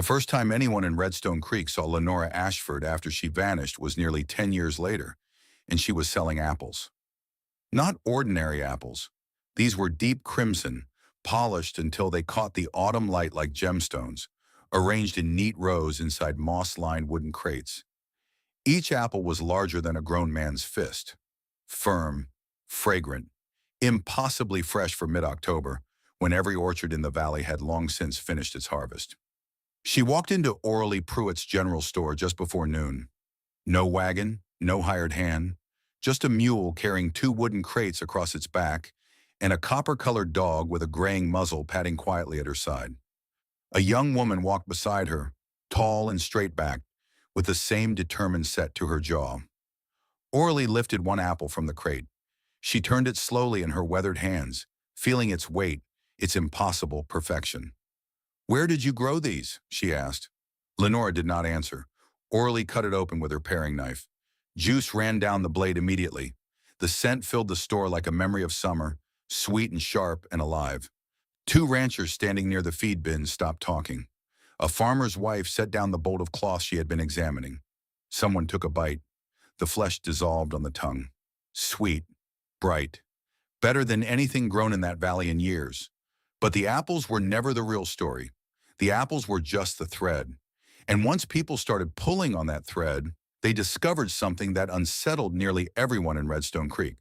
first time anyone in Redstone Creek saw Lenora Ashford after she vanished was nearly 10 years later, and she was selling apples. Not ordinary apples. These were deep crimson, polished until they caught the autumn light like gemstones, arranged in neat rows inside moss-lined wooden crates. Each apple was larger than a grown man's fist. Firm, fragrant, impossibly fresh for mid-October, when every orchard in the valley had long since finished its harvest. She walked into Orally Pruitt's general store just before noon. No wagon, no hired hand, just a mule carrying two wooden crates across its back and a copper-colored dog with a graying muzzle padding quietly at her side. A young woman walked beside her, tall and straight-backed, with the same determined set to her jaw. Orally lifted one apple from the crate. She turned it slowly in her weathered hands, feeling its weight, its impossible perfection. "Where did you grow these?" she asked. Lenora did not answer. Orally cut it open with her paring knife. Juice ran down the blade immediately. The scent filled the store like a memory of summer, sweet and sharp and alive. Two ranchers standing near the feed bins stopped talking. A farmer's wife set down the bolt of cloth she had been examining. Someone took a bite. The flesh dissolved on the tongue. Sweet, bright, better than anything grown in that valley in years. But the apples were never the real story. The apples were just the thread. And once people started pulling on that thread, they discovered something that unsettled nearly everyone in Redstone Creek.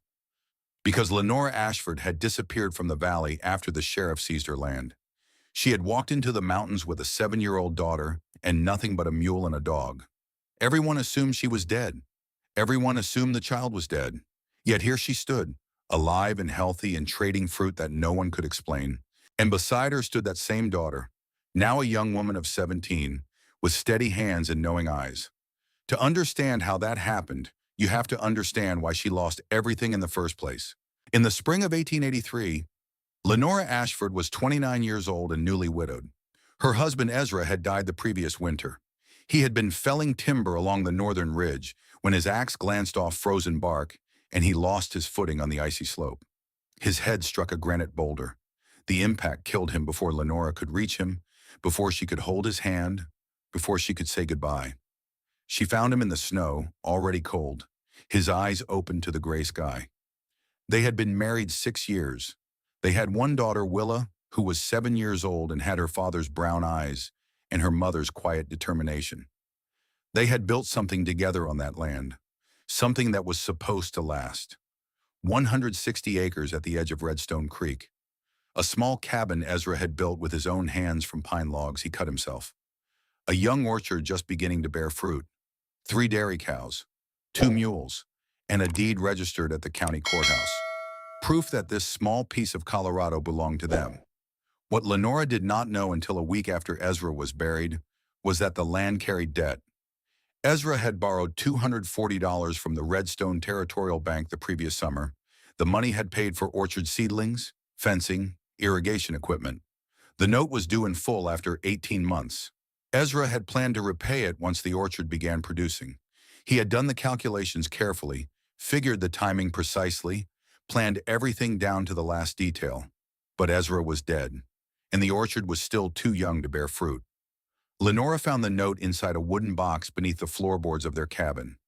Because Lenora Ashford had disappeared from the valley after the sheriff seized her land. She had walked into the mountains with a 7-year-old daughter and nothing but a mule and a dog. Everyone assumed she was dead. Everyone assumed the child was dead. Yet here she stood, alive and healthy and trading fruit that no one could explain. And beside her stood that same daughter, now a young woman of 17, with steady hands and knowing eyes. To understand how that happened, you have to understand why she lost everything in the first place. In the spring of 1883, Lenora Ashford was 29 years old and newly widowed. Her husband Ezra had died the previous winter. He had been felling timber along the northern ridge when his axe glanced off frozen bark and he lost his footing on the icy slope. His head struck a granite boulder. The impact killed him before Lenora could reach him, before she could hold his hand, before she could say goodbye. She found him in the snow, already cold, his eyes open to the gray sky. They had been married 6 years. They had one daughter, Willa, who was 7 years old and had her father's brown eyes and her mother's quiet determination. They had built something together on that land, something that was supposed to last. 160 acres at the edge of Redstone Creek. A small cabin Ezra had built with his own hands from pine logs he cut himself. A young orchard just beginning to bear fruit. 3 dairy cows, 2 mules, and a deed registered at the county courthouse. Proof that this small piece of Colorado belonged to them. What Lenora did not know until a week after Ezra was buried was that the land carried debt. Ezra had borrowed $240 from the Redstone Territorial Bank the previous summer. The money had paid for orchard seedlings, fencing, irrigation equipment. The note was due in full after 18 months. Ezra had planned to repay it once the orchard began producing. He had done the calculations carefully, figured the timing precisely, planned everything down to the last detail. But Ezra was dead, and the orchard was still too young to bear fruit. Lenora found the note inside a wooden box beneath the floorboards of their cabin.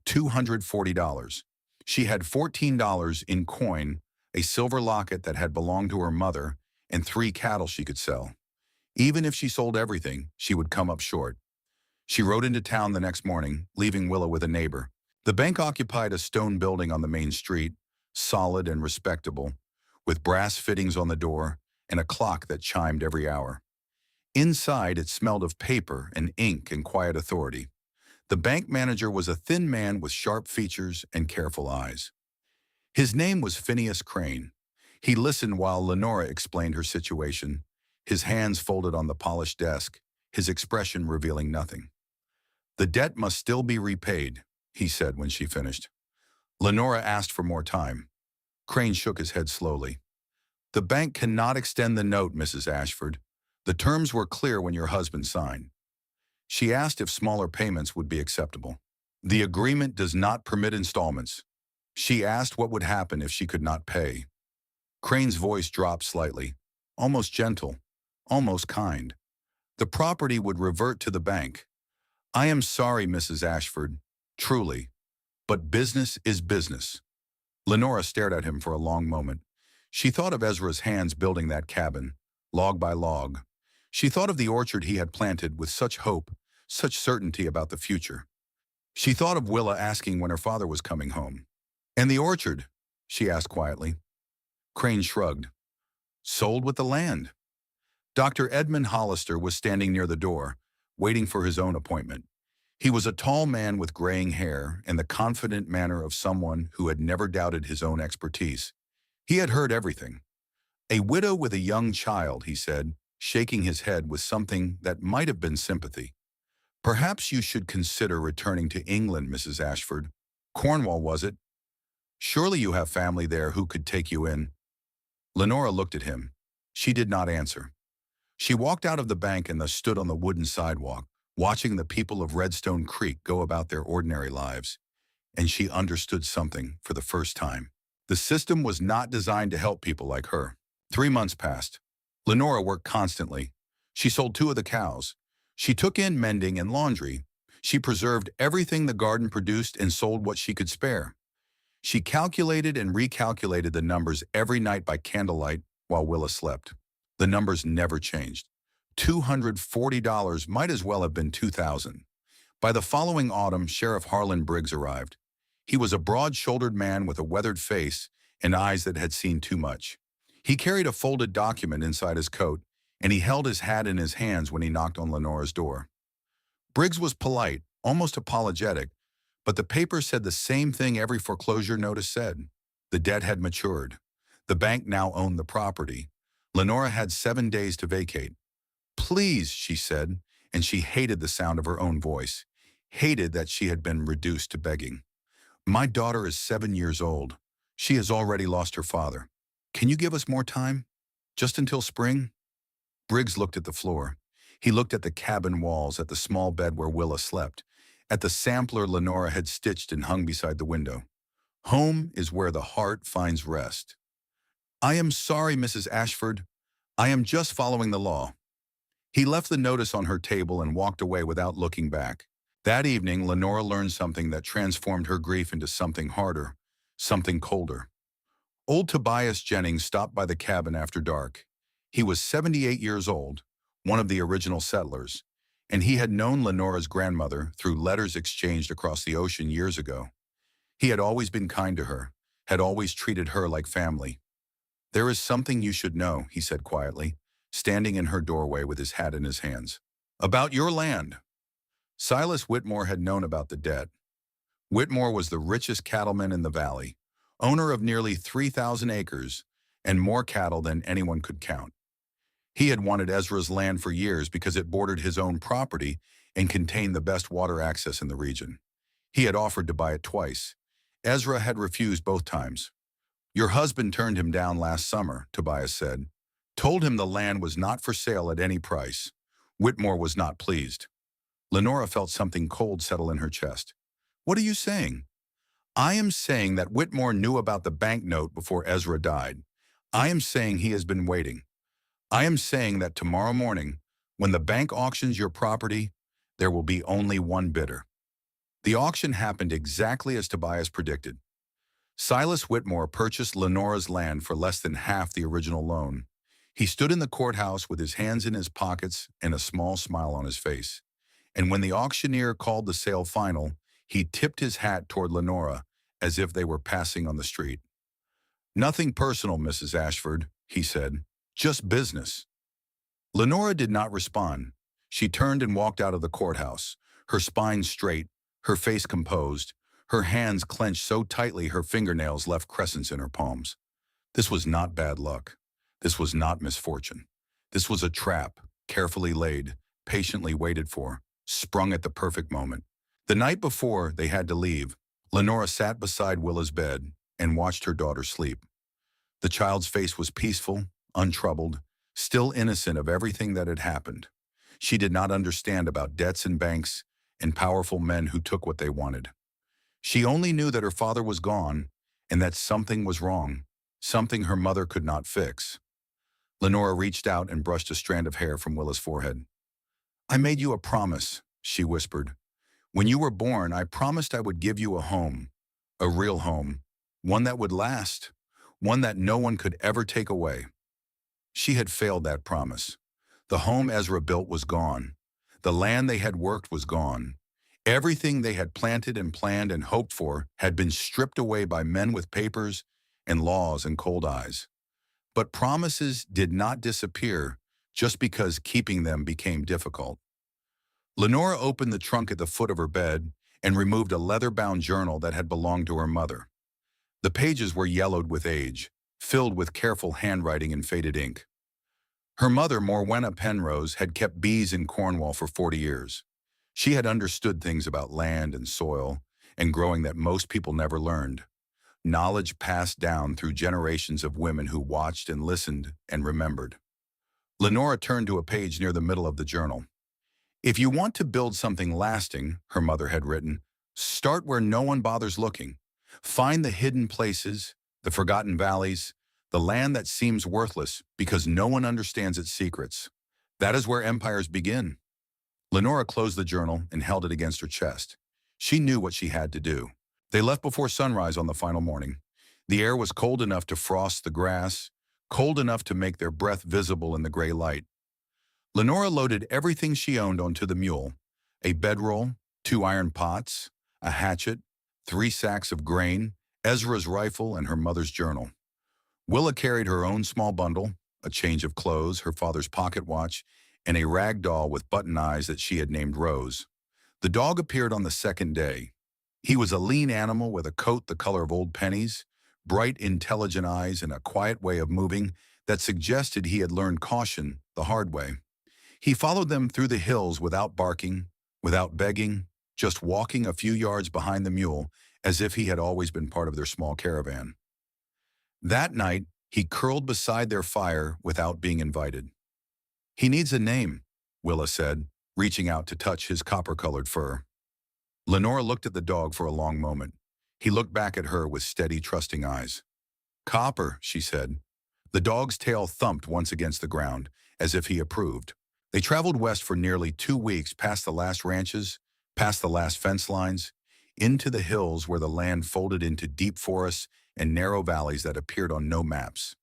$240. She had $14 in coin, a silver locket that had belonged to her mother, and 3 cattle she could sell. Even if she sold everything, she would come up short. She rode into town the next morning, leaving Willa with a neighbor. The bank occupied a stone building on the main street, solid and respectable, with brass fittings on the door and a clock that chimed every hour. Inside, it smelled of paper and ink and quiet authority. The bank manager was a thin man with sharp features and careful eyes. His name was Phineas Crane. He listened while Lenora explained her situation, his hands folded on the polished desk, his expression revealing nothing. "The debt must still be repaid," he said when she finished. Lenora asked for more time. Crane shook his head slowly. "The bank cannot extend the note, Mrs. Ashford. The terms were clear when your husband signed." She asked if smaller payments would be acceptable. "The agreement does not permit installments." She asked what would happen if she could not pay. Crane's voice dropped slightly, almost gentle, almost kind. The property would revert to the bank. I am sorry, Mrs. Ashford, truly, but business is business. Lenora stared at him for a long moment. She thought of Ezra's hands building that cabin, log by log. She thought of the orchard he had planted with such hope, such certainty about the future. She thought of Willa asking when her father was coming home. "And the orchard?" she asked quietly. Crane shrugged. "Sold with the land." Dr. Edmund Hollister was standing near the door, waiting for his own appointment. He was a tall man with graying hair and the confident manner of someone who had never doubted his own expertise. He had heard everything. "A widow with a young child," he said, shaking his head with something that might have been sympathy. "Perhaps you should consider returning to England, Mrs. Ashford. Cornwall, was it? Surely you have family there who could take you in." Lenora looked at him. She did not answer. She walked out of the bank and thus stood on the wooden sidewalk, watching the people of Redstone Creek go about their ordinary lives. And she understood something for the first time. The system was not designed to help people like her. 3 months passed. Lenora worked constantly. She sold 2 of the cows. She took in mending and laundry. She preserved everything the garden produced and sold what she could spare. She calculated and recalculated the numbers every night by candlelight while Willa slept. The numbers never changed. $240 might as well have been 2,000. By the following autumn, Sheriff Harlan Briggs arrived. He was a broad-shouldered man with a weathered face and eyes that had seen too much. He carried a folded document inside his coat, and he held his hat in his hands when he knocked on Lenora's door. Briggs was polite, almost apologetic, but the paper said the same thing every foreclosure notice said. The debt had matured. The bank now owned the property. Lenora had 7 days to vacate. "Please," she said, and she hated the sound of her own voice, hated that she had been reduced to begging. "My daughter is 7 years old. She has already lost her father. Can you give us more time? Just until spring?" Briggs looked at the floor. He looked at the cabin walls, at the small bed where Willa slept, at the sampler Lenora had stitched and hung beside the window. "Home is where the heart finds rest." "I am sorry, Mrs. Ashford. I am just following the law." He left the notice on her table and walked away without looking back. That evening, Lenora learned something that transformed her grief into something harder, something colder. Old Tobias Jennings stopped by the cabin after dark. He was 78 years old, one of the original settlers, and he had known Lenora's grandmother through letters exchanged across the ocean years ago. He had always been kind to her, had always treated her like family. "There is something you should know," he said quietly, standing in her doorway with his hat in his hands. "About your land." Silas Whitmore had known about the debt. Whitmore was the richest cattleman in the valley, owner of nearly 3,000 acres and more cattle than anyone could count. He had wanted Ezra's land for years because it bordered his own property and contained the best water access in the region. He had offered to buy it twice. Ezra had refused both times. "Your husband turned him down last summer," Tobias said. "Told him the land was not for sale at any price." Whitmore was not pleased. Lenora felt something cold settle in her chest. "What are you saying?" "I am saying that Whitmore knew about the banknote before Ezra died. I am saying he has been waiting. I am saying that tomorrow morning, when the bank auctions your property, there will be only one bidder." The auction happened exactly as Tobias predicted. Silas Whitmore purchased Lenora's land for less than half the original loan. He stood in the courthouse with his hands in his pockets and a small smile on his face. And when the auctioneer called the sale final, he tipped his hat toward Lenora as if they were passing on the street. "Nothing personal, Mrs. Ashford," he said. "Just business." Lenora did not respond. She turned and walked out of the courthouse, her spine straight, her face composed, her hands clenched so tightly her fingernails left crescents in her palms. This was not bad luck. This was not misfortune. This was a trap, carefully laid, patiently waited for, sprung at the perfect moment. The night before they had to leave, Lenora sat beside Willa's bed and watched her daughter sleep. The child's face was peaceful, untroubled, still innocent of everything that had happened. She did not understand about debts and banks and powerful men who took what they wanted. She only knew that her father was gone and that something was wrong, something her mother could not fix. Lenora reached out and brushed a strand of hair from Willa's forehead. I made you a promise, she whispered. When you were born, I promised I would give you a home, a real home, one that would last, one that no one could ever take away. She had failed that promise. The home Ezra built was gone. The land they had worked was gone. Everything they had planted and planned and hoped for had been stripped away by men with papers and laws and cold eyes. But promises did not disappear just because keeping them became difficult. Lenora opened the trunk at the foot of her bed and removed a leather-bound journal that had belonged to her mother. The pages were yellowed with age, filled with careful handwriting and faded ink. Her mother, Morwenna Penrose, had kept bees in Cornwall for 40 years. She had understood things about land and soil and growing that most people never learned. Knowledge passed down through generations of women who watched and listened and remembered. Lenora turned to a page near the middle of the journal. If you want to build something lasting, her mother had written, start where no one bothers looking. Find the hidden places, the forgotten valleys, the land that seems worthless because no one understands its secrets. That is where empires begin. Lenora closed the journal and held it against her chest. She knew what she had to do. They left before sunrise on the final morning. The air was cold enough to frost the grass, cold enough to make their breath visible in the gray light. Lenora loaded everything she owned onto the mule, a bedroll, 2 iron pots, a hatchet, 3 sacks of grain, Ezra's rifle, and her mother's journal. Willa carried her own small bundle, a change of clothes, her father's pocket watch, and a rag doll with button eyes that she had named Rose. The dog appeared on the second day. He was a lean animal with a coat the color of old pennies, bright, intelligent eyes, and a quiet way of moving that suggested he had learned caution the hard way. He followed them through the hills without barking, without begging, just walking a few yards behind the mule as if he had always been part of their small caravan. That night, he curled beside their fire without being invited. He needs a name, Willa said, reaching out to touch his copper-colored fur. Lenora looked at the dog for a long moment. He looked back at her with steady, trusting eyes. Copper, she said. The dog's tail thumped once against the ground, as if he approved. They traveled west for nearly 2 weeks, past the last ranches, past the last fence lines, into the hills where the land folded into deep forests and narrow valleys that appeared on no maps.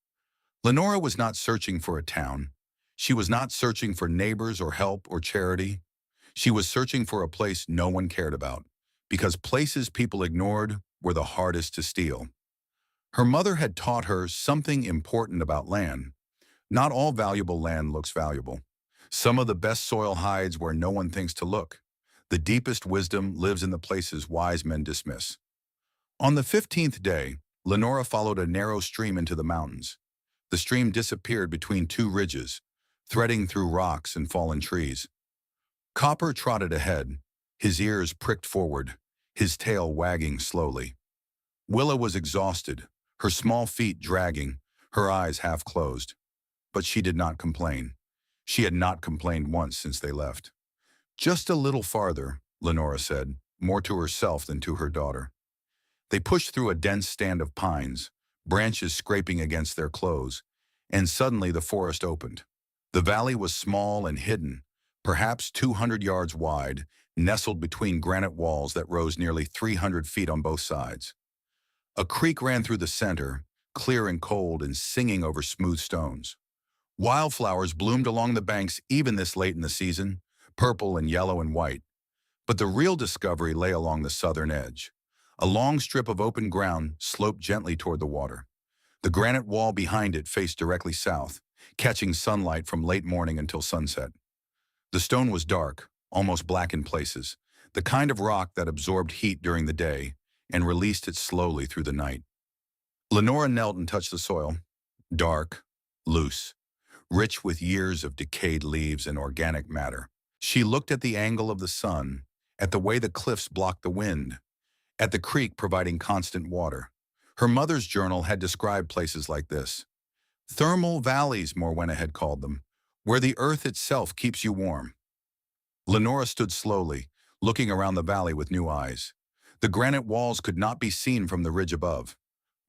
Lenora was not searching for a town. She was not searching for neighbors or help or charity. She was searching for a place no one cared about, because places people ignored were the hardest to steal. Her mother had taught her something important about land. Not all valuable land looks valuable. Some of the best soil hides where no one thinks to look. The deepest wisdom lives in the places wise men dismiss. On the 15th day, Lenora followed a narrow stream into the mountains. The stream disappeared between 2 ridges, threading through rocks and fallen trees. Copper trotted ahead, his ears pricked forward, his tail wagging slowly. Willa was exhausted, her small feet dragging, her eyes half closed. But she did not complain. She had not complained once since they left. Just a little farther, Lenora said, more to herself than to her daughter. They pushed through a dense stand of pines, branches scraping against their clothes, and suddenly the forest opened. The valley was small and hidden, perhaps 200 yards wide, nestled between granite walls that rose nearly 300 feet on both sides. A creek ran through the center, clear and cold and singing over smooth stones. Wildflowers bloomed along the banks even this late in the season, purple and yellow and white. But the real discovery lay along the southern edge. A long strip of open ground sloped gently toward the water. The granite wall behind it faced directly south, catching sunlight from late morning until sunset. The stone was dark, almost black in places, the kind of rock that absorbed heat during the day and released it slowly through the night. Lenora knelt and touched the soil. Dark, loose, rich with years of decayed leaves and organic matter. She looked at the angle of the sun, at the way the cliffs blocked the wind, at the creek providing constant water. Her mother's journal had described places like this. Thermal valleys, Morwenna had called them, where the earth itself keeps you warm. Lenora stood slowly, looking around the valley with new eyes. The granite walls could not be seen from the ridge above.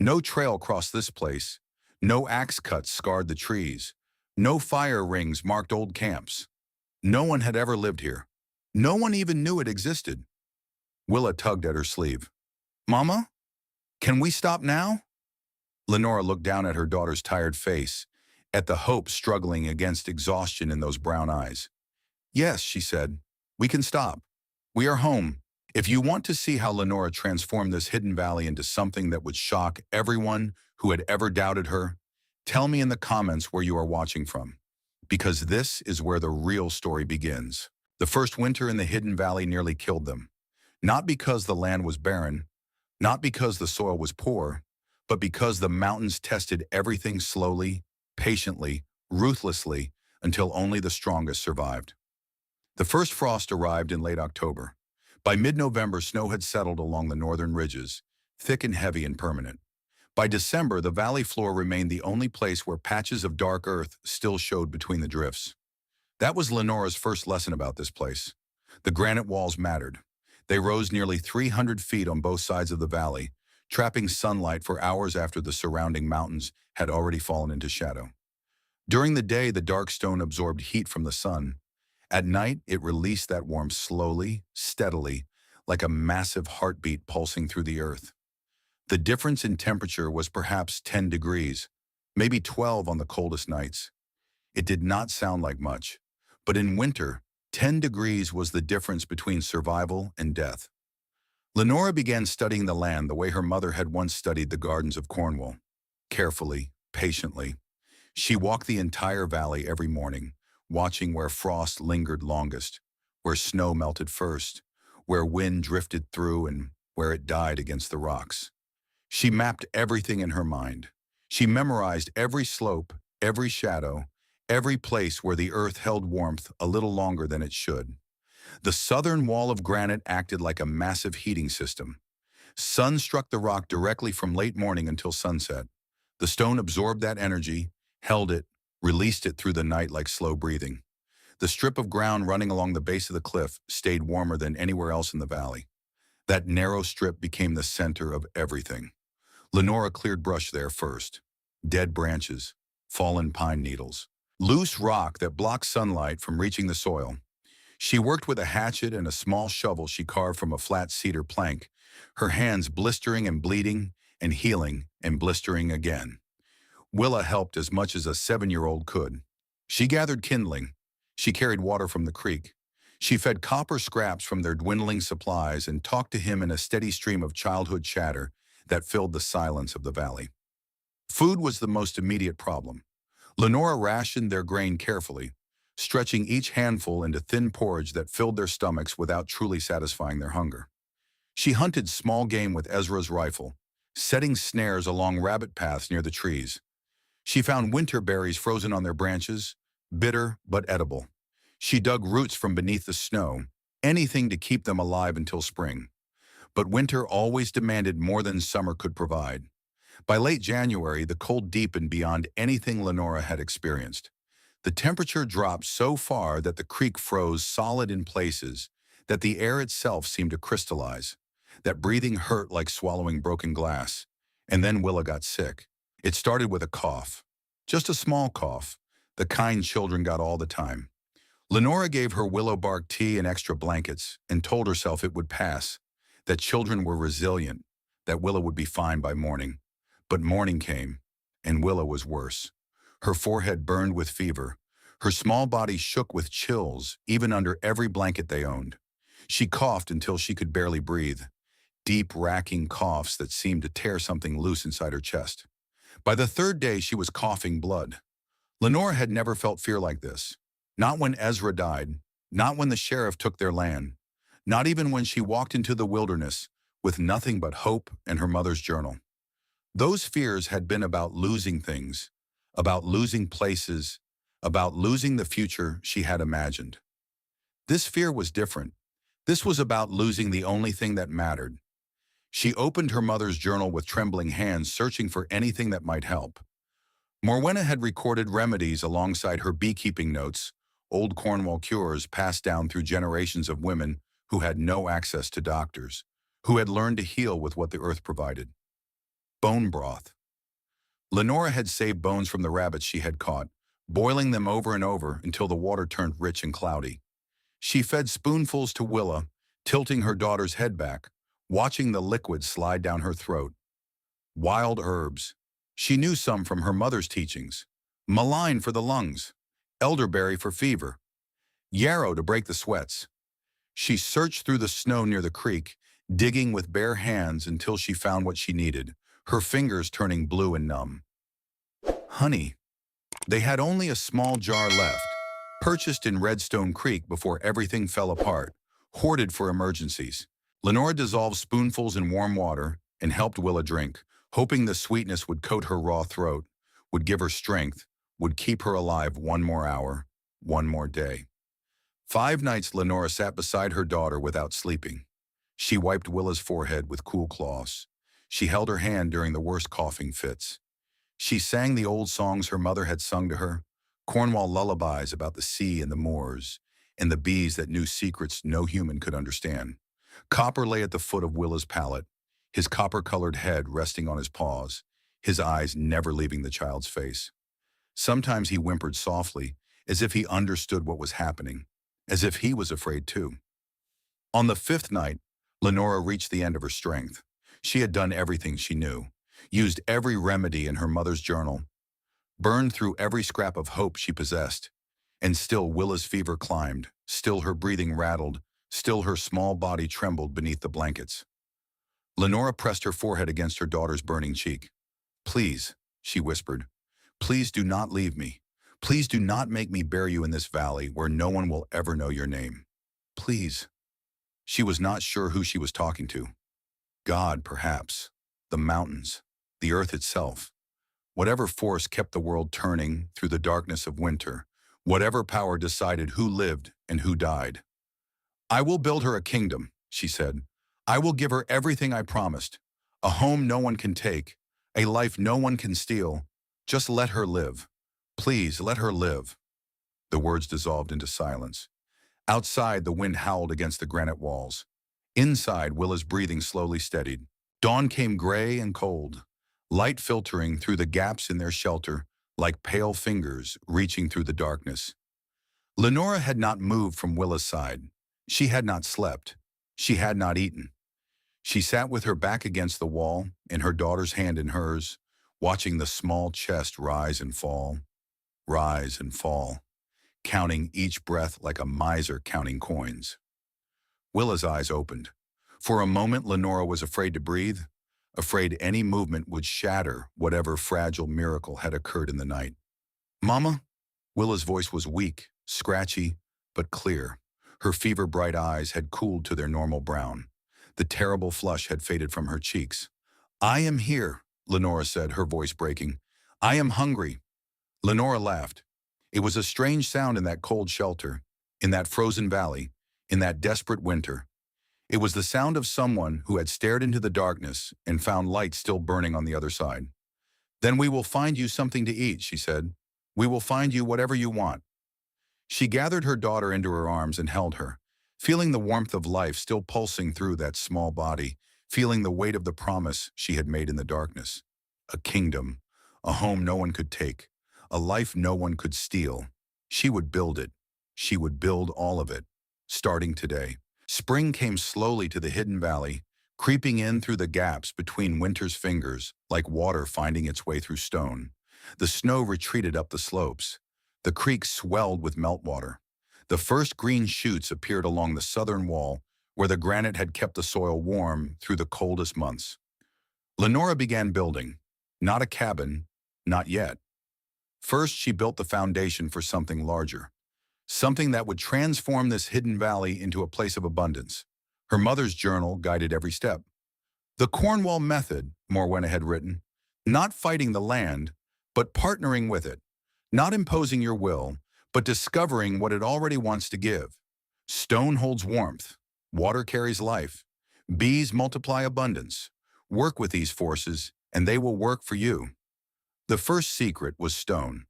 No trail crossed this place. No axe cuts scarred the trees. No fire rings marked old camps. No one had ever lived here. No one even knew it existed. Willa tugged at her sleeve. Mama, can we stop now? Lenora looked down at her daughter's tired face, at the hope struggling against exhaustion in those brown eyes. Yes, she said, we can stop. We are home. If you want to see how Lenora transformed this hidden valley into something that would shock everyone who had ever doubted her, tell me in the comments where you are watching from. Because this is where the real story begins. The first winter in the hidden valley nearly killed them. Not because the land was barren, not because the soil was poor, but because the mountains tested everything slowly, patiently, ruthlessly, until only the strongest survived. The first frost arrived in late October. By mid-November, snow had settled along the northern ridges, thick and heavy and permanent. By December, the valley floor remained the only place where patches of dark earth still showed between the drifts. That was Lenora's first lesson about this place. The granite walls mattered. They rose nearly 300 feet on both sides of the valley, trapping sunlight for hours after the surrounding mountains had already fallen into shadow. During the day, the dark stone absorbed heat from the sun. At night, it released that warmth slowly, steadily, like a massive heartbeat pulsing through the earth. The difference in temperature was perhaps 10 degrees, maybe 12 on the coldest nights. It did not sound like much, but in winter, 10 degrees was the difference between survival and death. Lenora began studying the land the way her mother had once studied the gardens of Cornwall. Carefully, patiently. She walked the entire valley every morning, watching where frost lingered longest, where snow melted first, where wind drifted through and where it died against the rocks. She mapped everything in her mind. She memorized every slope, every shadow, every place where the earth held warmth a little longer than it should. The southern wall of granite acted like a massive heating system. Sun struck the rock directly from late morning until sunset. The stone absorbed that energy, held it, released it through the night like slow breathing. The strip of ground running along the base of the cliff stayed warmer than anywhere else in the valley. That narrow strip became the center of everything. Lenora cleared brush there first. Dead branches, fallen pine needles, loose rock that blocked sunlight from reaching the soil. She worked with a hatchet and a small shovel she carved from a flat cedar plank, her hands blistering and bleeding and healing and blistering again. Willa helped as much as a 7-year-old could. She gathered kindling. She carried water from the creek. She fed copper scraps from their dwindling supplies and talked to him in a steady stream of childhood chatter that filled the silence of the valley. Food was the most immediate problem. Lenora rationed their grain carefully, stretching each handful into thin porridge that filled their stomachs without truly satisfying their hunger. She hunted small game with Ezra's rifle, setting snares along rabbit paths near the trees. She found winter berries frozen on their branches, bitter but edible. She dug roots from beneath the snow, anything to keep them alive until spring. But winter always demanded more than summer could provide. By late January, the cold deepened beyond anything Lenora had experienced. The temperature dropped so far that the creek froze solid in places, that the air itself seemed to crystallize, that breathing hurt like swallowing broken glass. And then Willa got sick. It started with a cough. Just a small cough, the kind children got all the time. Lenora gave her willow bark tea and extra blankets and told herself it would pass, that children were resilient, that Willa would be fine by morning. But morning came, and Willa was worse. Her forehead burned with fever. Her small body shook with chills, even under every blanket they owned. She coughed until she could barely breathe, deep, racking coughs that seemed to tear something loose inside her chest. By the third day, she was coughing blood. Lenora had never felt fear like this. Not when Ezra died, not when the sheriff took their land, not even when she walked into the wilderness with nothing but hope and her mother's journal. Those fears had been about losing things, about losing places, about losing the future she had imagined. This fear was different. This was about losing the only thing that mattered. She opened her mother's journal with trembling hands, searching for anything that might help. Morwenna had recorded remedies alongside her beekeeping notes, old Cornwall cures passed down through generations of women who had no access to doctors, who had learned to heal with what the earth provided. Bone broth. Lenora had saved bones from the rabbits she had caught, boiling them over and over until the water turned rich and cloudy. She fed spoonfuls to Willa, tilting her daughter's head back, watching the liquid slide down her throat. Wild herbs. She knew some from her mother's teachings. Mullein for the lungs, elderberry for fever, yarrow to break the sweats. She searched through the snow near the creek, digging with bare hands until she found what she needed, her fingers turning blue and numb. Honey. They had only a small jar left, purchased in Redstone Creek before everything fell apart, hoarded for emergencies. Lenora dissolved spoonfuls in warm water and helped Willa drink, hoping the sweetness would coat her raw throat, would give her strength, would keep her alive one more hour, one more day. 5 nights Lenora sat beside her daughter without sleeping. She wiped Willa's forehead with cool cloths. She held her hand during the worst coughing fits. She sang the old songs her mother had sung to her, Cornwall lullabies about the sea and the moors, and the bees that knew secrets no human could understand. Copper lay at the foot of Willa's pallet, his copper-colored head resting on his paws, his eyes never leaving the child's face. Sometimes he whimpered softly, as if he understood what was happening, as if he was afraid too. On the 5th night, Lenora reached the end of her strength. She had done everything she knew, used every remedy in her mother's journal, burned through every scrap of hope she possessed, and still Willa's fever climbed, still her breathing rattled, still her small body trembled beneath the blankets. Lenora pressed her forehead against her daughter's burning cheek. "Please," she whispered, "please do not leave me. Please do not make me bury you in this valley where no one will ever know your name. Please." She was not sure who she was talking to. God, perhaps. The mountains. The earth itself. Whatever force kept the world turning through the darkness of winter. Whatever power decided who lived and who died. "I will build her a kingdom," she said. "I will give her everything I promised. A home no one can take. A life no one can steal. Just let her live. Please, let her live." The words dissolved into silence. Outside, the wind howled against the granite walls. Inside, Willa's breathing slowly steadied. Dawn came gray and cold, light filtering through the gaps in their shelter like pale fingers reaching through the darkness. Lenora had not moved from Willa's side. She had not slept. She had not eaten. She sat with her back against the wall, and her daughter's hand in hers, watching the small chest rise and fall, counting each breath like a miser counting coins. Willa's eyes opened. For a moment, Lenora was afraid to breathe, afraid any movement would shatter whatever fragile miracle had occurred in the night. "Mama?" Willa's voice was weak, scratchy, but clear. Her fever-bright eyes had cooled to their normal brown. The terrible flush had faded from her cheeks. "I am here," Lenora said, her voice breaking. "I am hungry." Lenora laughed. It was a strange sound in that cold shelter, in that frozen valley, in that desperate winter. It was the sound of someone who had stared into the darkness and found light still burning on the other side. "Then we will find you something to eat," she said. "We will find you whatever you want." She gathered her daughter into her arms and held her, feeling the warmth of life still pulsing through that small body, feeling the weight of the promise she had made in the darkness. A kingdom, a home no one could take, a life no one could steal. She would build it. She would build all of it, starting today. Spring came slowly to the hidden valley, creeping in through the gaps between winter's fingers like water finding its way through stone. The snow retreated up the slopes. The creek swelled with meltwater. The first green shoots appeared along the southern wall where the granite had kept the soil warm through the coldest months. Lenora began building. Not a cabin, not yet. First, she built the foundation for something larger. Something that would transform this hidden valley into a place of abundance. Her mother's journal guided every step. "The Cornwall method," Morwenna had written, "not fighting the land, but partnering with it. Not imposing your will, but discovering what it already wants to give. Stone holds warmth. Water carries life. Bees multiply abundance. Work with these forces, and they will work for you." The first secret was stone.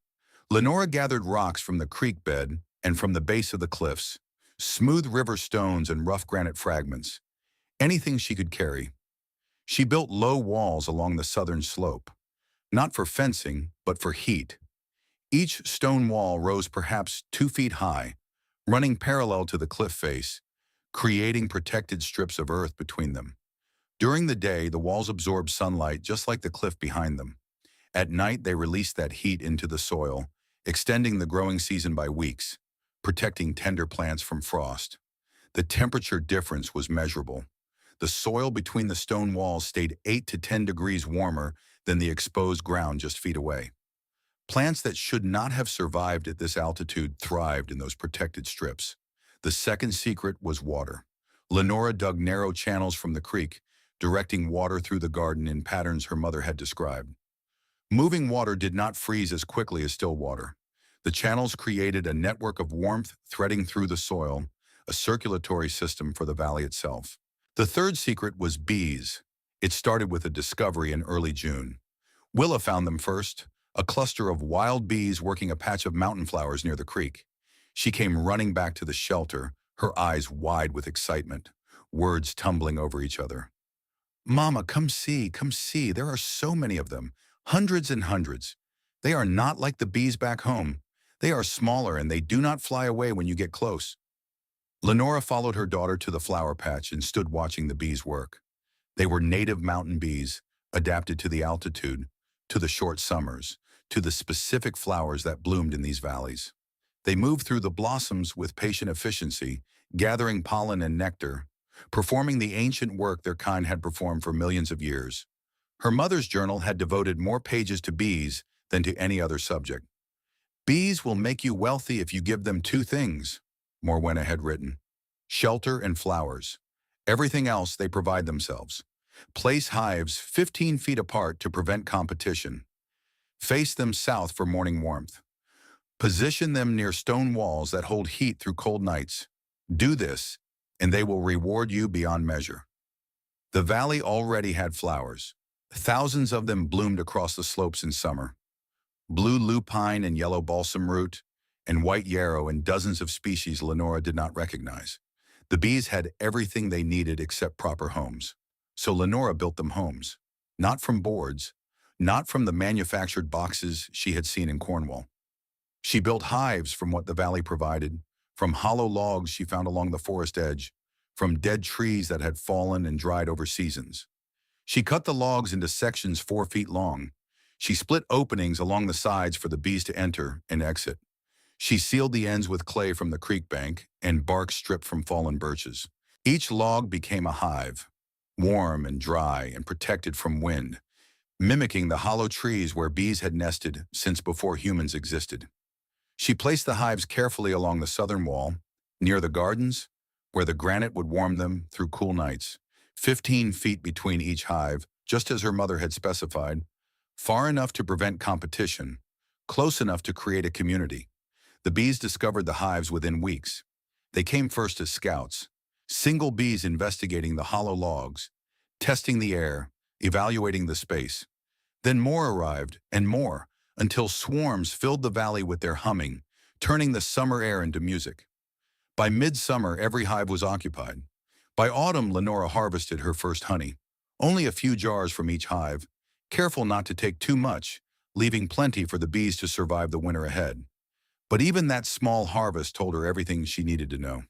Lenora gathered rocks from the creek bed and from the base of the cliffs, smooth river stones and rough granite fragments, anything she could carry. She built low walls along the southern slope, not for fencing, but for heat. Each stone wall rose perhaps 2 feet high, running parallel to the cliff face, creating protected strips of earth between them. During the day, the walls absorbed sunlight just like the cliff behind them. At night, they released that heat into the soil, extending the growing season by weeks, protecting tender plants from frost. The temperature difference was measurable. The soil between the stone walls stayed 8 to 10 degrees warmer than the exposed ground just feet away. Plants that should not have survived at this altitude thrived in those protected strips. The second secret was water. Lenora dug narrow channels from the creek, directing water through the garden in patterns her mother had described. Moving water did not freeze as quickly as still water. The channels created a network of warmth threading through the soil, a circulatory system for the valley itself. The third secret was bees. It started with a discovery in early June. Willa found them first, a cluster of wild bees working a patch of mountain flowers near the creek. She came running back to the shelter, her eyes wide with excitement, words tumbling over each other. "Mama, come see, there are so many of them, hundreds and hundreds. They are not like the bees back home. They are smaller and they do not fly away when you get close." Lenora followed her daughter to the flower patch and stood watching the bees work. They were native mountain bees, adapted to the altitude, to the short summers, to the specific flowers that bloomed in these valleys. They moved through the blossoms with patient efficiency, gathering pollen and nectar, performing the ancient work their kind had performed for millions of years. Her mother's journal had devoted more pages to bees than to any other subject. "Bees will make you wealthy if you give them two things," Morwenna had written: shelter and flowers. Everything else they provide themselves. Place hives 15 feet apart to prevent competition. Face them south for morning warmth. Position them near stone walls that hold heat through cold nights. Do this, and they will reward you beyond measure. The valley already had flowers. Thousands of them bloomed across the slopes in summer. Blue lupine and yellow balsam root, and white yarrow and dozens of species Lenora did not recognize. The bees had everything they needed except proper homes. So Lenora built them homes, not from boards, not from the manufactured boxes she had seen in Cornwall. She built hives from what the valley provided, from hollow logs she found along the forest edge, from dead trees that had fallen and dried over seasons. She cut the logs into sections 4 feet long. She split openings along the sides for the bees to enter and exit. She sealed the ends with clay from the creek bank and bark stripped from fallen birches. Each log became a hive, warm and dry and protected from wind, mimicking the hollow trees where bees had nested since before humans existed. She placed the hives carefully along the southern wall, near the gardens, where the granite would warm them through cool nights, 15 feet between each hive, just as her mother had specified, far enough to prevent competition, close enough to create a community. The bees discovered the hives within weeks. They came first as scouts, single bees investigating the hollow logs, testing the air, evaluating the space. Then more arrived, and more, until swarms filled the valley with their humming, turning the summer air into music. By midsummer, every hive was occupied. By autumn, Lenora harvested her first honey, only a few jars from each hive, careful not to take too much, leaving plenty for the bees to survive the winter ahead. But even that small harvest told her everything she needed to know.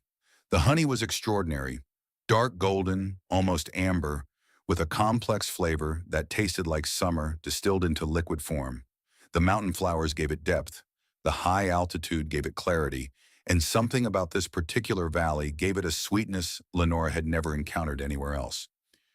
The honey was extraordinary, dark golden, almost amber, with a complex flavor that tasted like summer distilled into liquid form. The mountain flowers gave it depth, the high altitude gave it clarity, and something about this particular valley gave it a sweetness Lenora had never encountered anywhere else.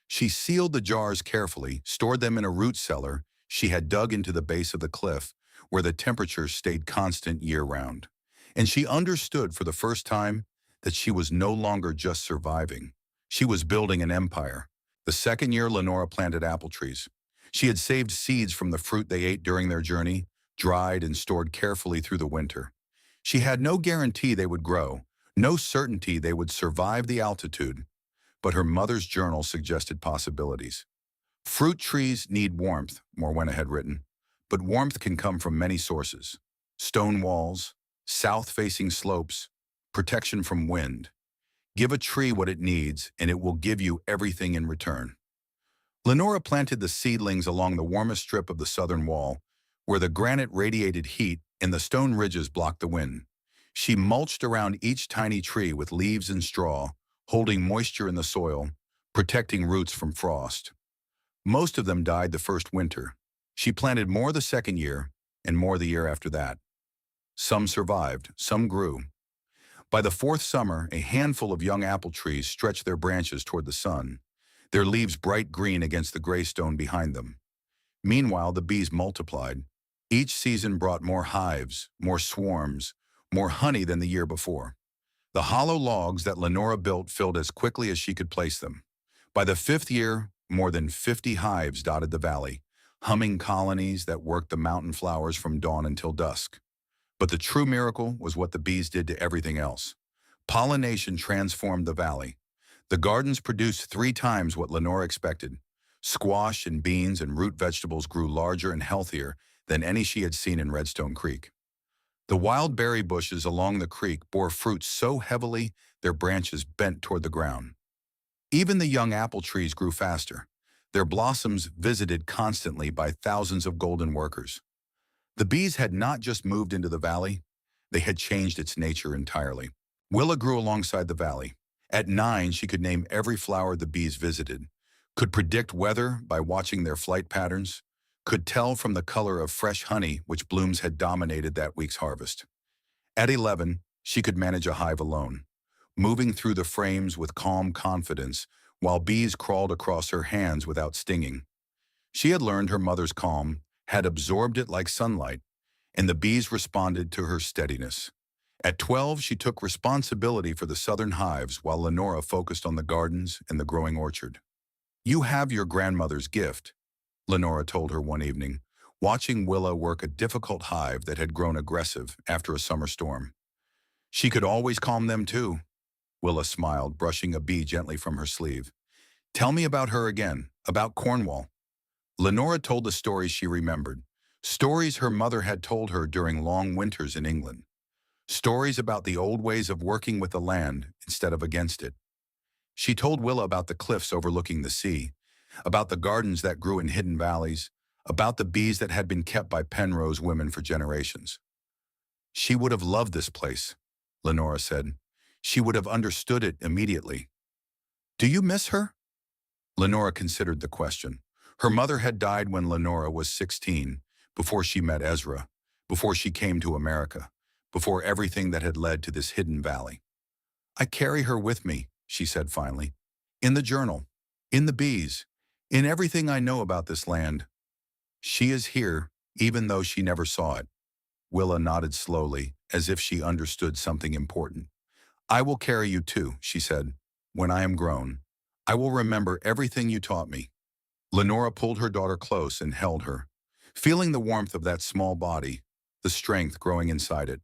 She sealed the jars carefully, stored them in a root cellar she had dug into the base of the cliff, where the temperature stayed constant year-round. And she understood for the first time that she was no longer just surviving. She was building an empire. The second year, Lenora planted apple trees. She had saved seeds from the fruit they ate during their journey, dried and stored carefully through the winter. She had no guarantee they would grow, no certainty they would survive the altitude, but her mother's journal suggested possibilities. Fruit trees need warmth, Morwenna had written, but warmth can come from many sources: stone walls, south-facing slopes, protection from wind. Give a tree what it needs, and it will give you everything in return. Lenora planted the seedlings along the warmest strip of the southern wall, where the granite radiated heat and the stone ridges blocked the wind. She mulched around each tiny tree with leaves and straw, holding moisture in the soil, protecting roots from frost. Most of them died the first winter. She planted more the second year, and more the year after that. Some survived, some grew. By the fourth summer, a handful of young apple trees stretched their branches toward the sun, their leaves bright green against the gray stone behind them. Meanwhile, the bees multiplied. Each season brought more hives, more swarms, more honey than the year before. The hollow logs that Lenora built filled as quickly as she could place them. By the fifth year, more than 50 hives dotted the valley, humming colonies that worked the mountain flowers from dawn until dusk. But the true miracle was what the bees did to everything else. Pollination transformed the valley. The gardens produced 3 times what Lenora expected. Squash and beans and root vegetables grew larger and healthier than any she had seen in Redstone Creek. The wild berry bushes along the creek bore fruit so heavily their branches bent toward the ground. Even the young apple trees grew faster, their blossoms visited constantly by thousands of golden workers. The bees had not just moved into the valley, they had changed its nature entirely. Willa grew alongside the valley. At 9, she could name every flower the bees visited, could predict weather by watching their flight patterns, could tell from the color of fresh honey which blooms had dominated that week's harvest. At 11, she could manage a hive alone, moving through the frames with calm confidence while bees crawled across her hands without stinging. She had learned her mother's calm, had absorbed it like sunlight, and the bees responded to her steadiness. At 12, she took responsibility for the southern hives while Lenora focused on the gardens and the growing orchard. "You have your grandmother's gift," Lenora told her one evening, watching Willa work a difficult hive that had grown aggressive after a summer storm. "She could always calm them too." Willa smiled, brushing a bee gently from her sleeve. "Tell me about her again, about Cornwall." Lenora told the stories she remembered, stories her mother had told her during long winters in England, stories about the old ways of working with the land instead of against it. She told Willa about the cliffs overlooking the sea, about the gardens that grew in hidden valleys, about the bees that had been kept by Penrose women for generations. "She would have loved this place," Lenora said. "She would have understood it immediately." "Do you miss her?" Lenora considered the question. Her mother had died when Lenora was 16, before she met Ezra, before she came to America, before everything that had led to this hidden valley. "I carry her with me," she said finally. "In the journal, in the bees, in everything I know about this land. She is here, even though she never saw it." Willa nodded slowly, as if she understood something important. "I will carry you too," she said. "When I am grown, I will remember everything you taught me." Lenora pulled her daughter close and held her, feeling the warmth of that small body, the strength growing inside it.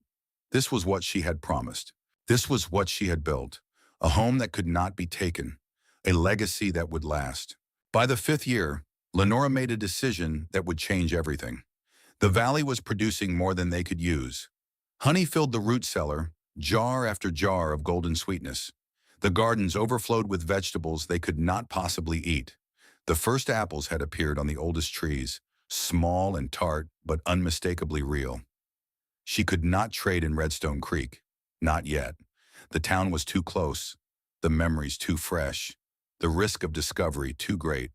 This was what she had promised. This was what she had built, a home that could not be taken, a legacy that would last. By the 5th year, Lenora made a decision that would change everything. The valley was producing more than they could use. Honey filled the root cellar, jar after jar of golden sweetness. The gardens overflowed with vegetables they could not possibly eat. The first apples had appeared on the oldest trees, small and tart, but unmistakably real. She could not trade in Redstone Creek. Not yet. The town was too close, the memories too fresh, the risk of discovery too great.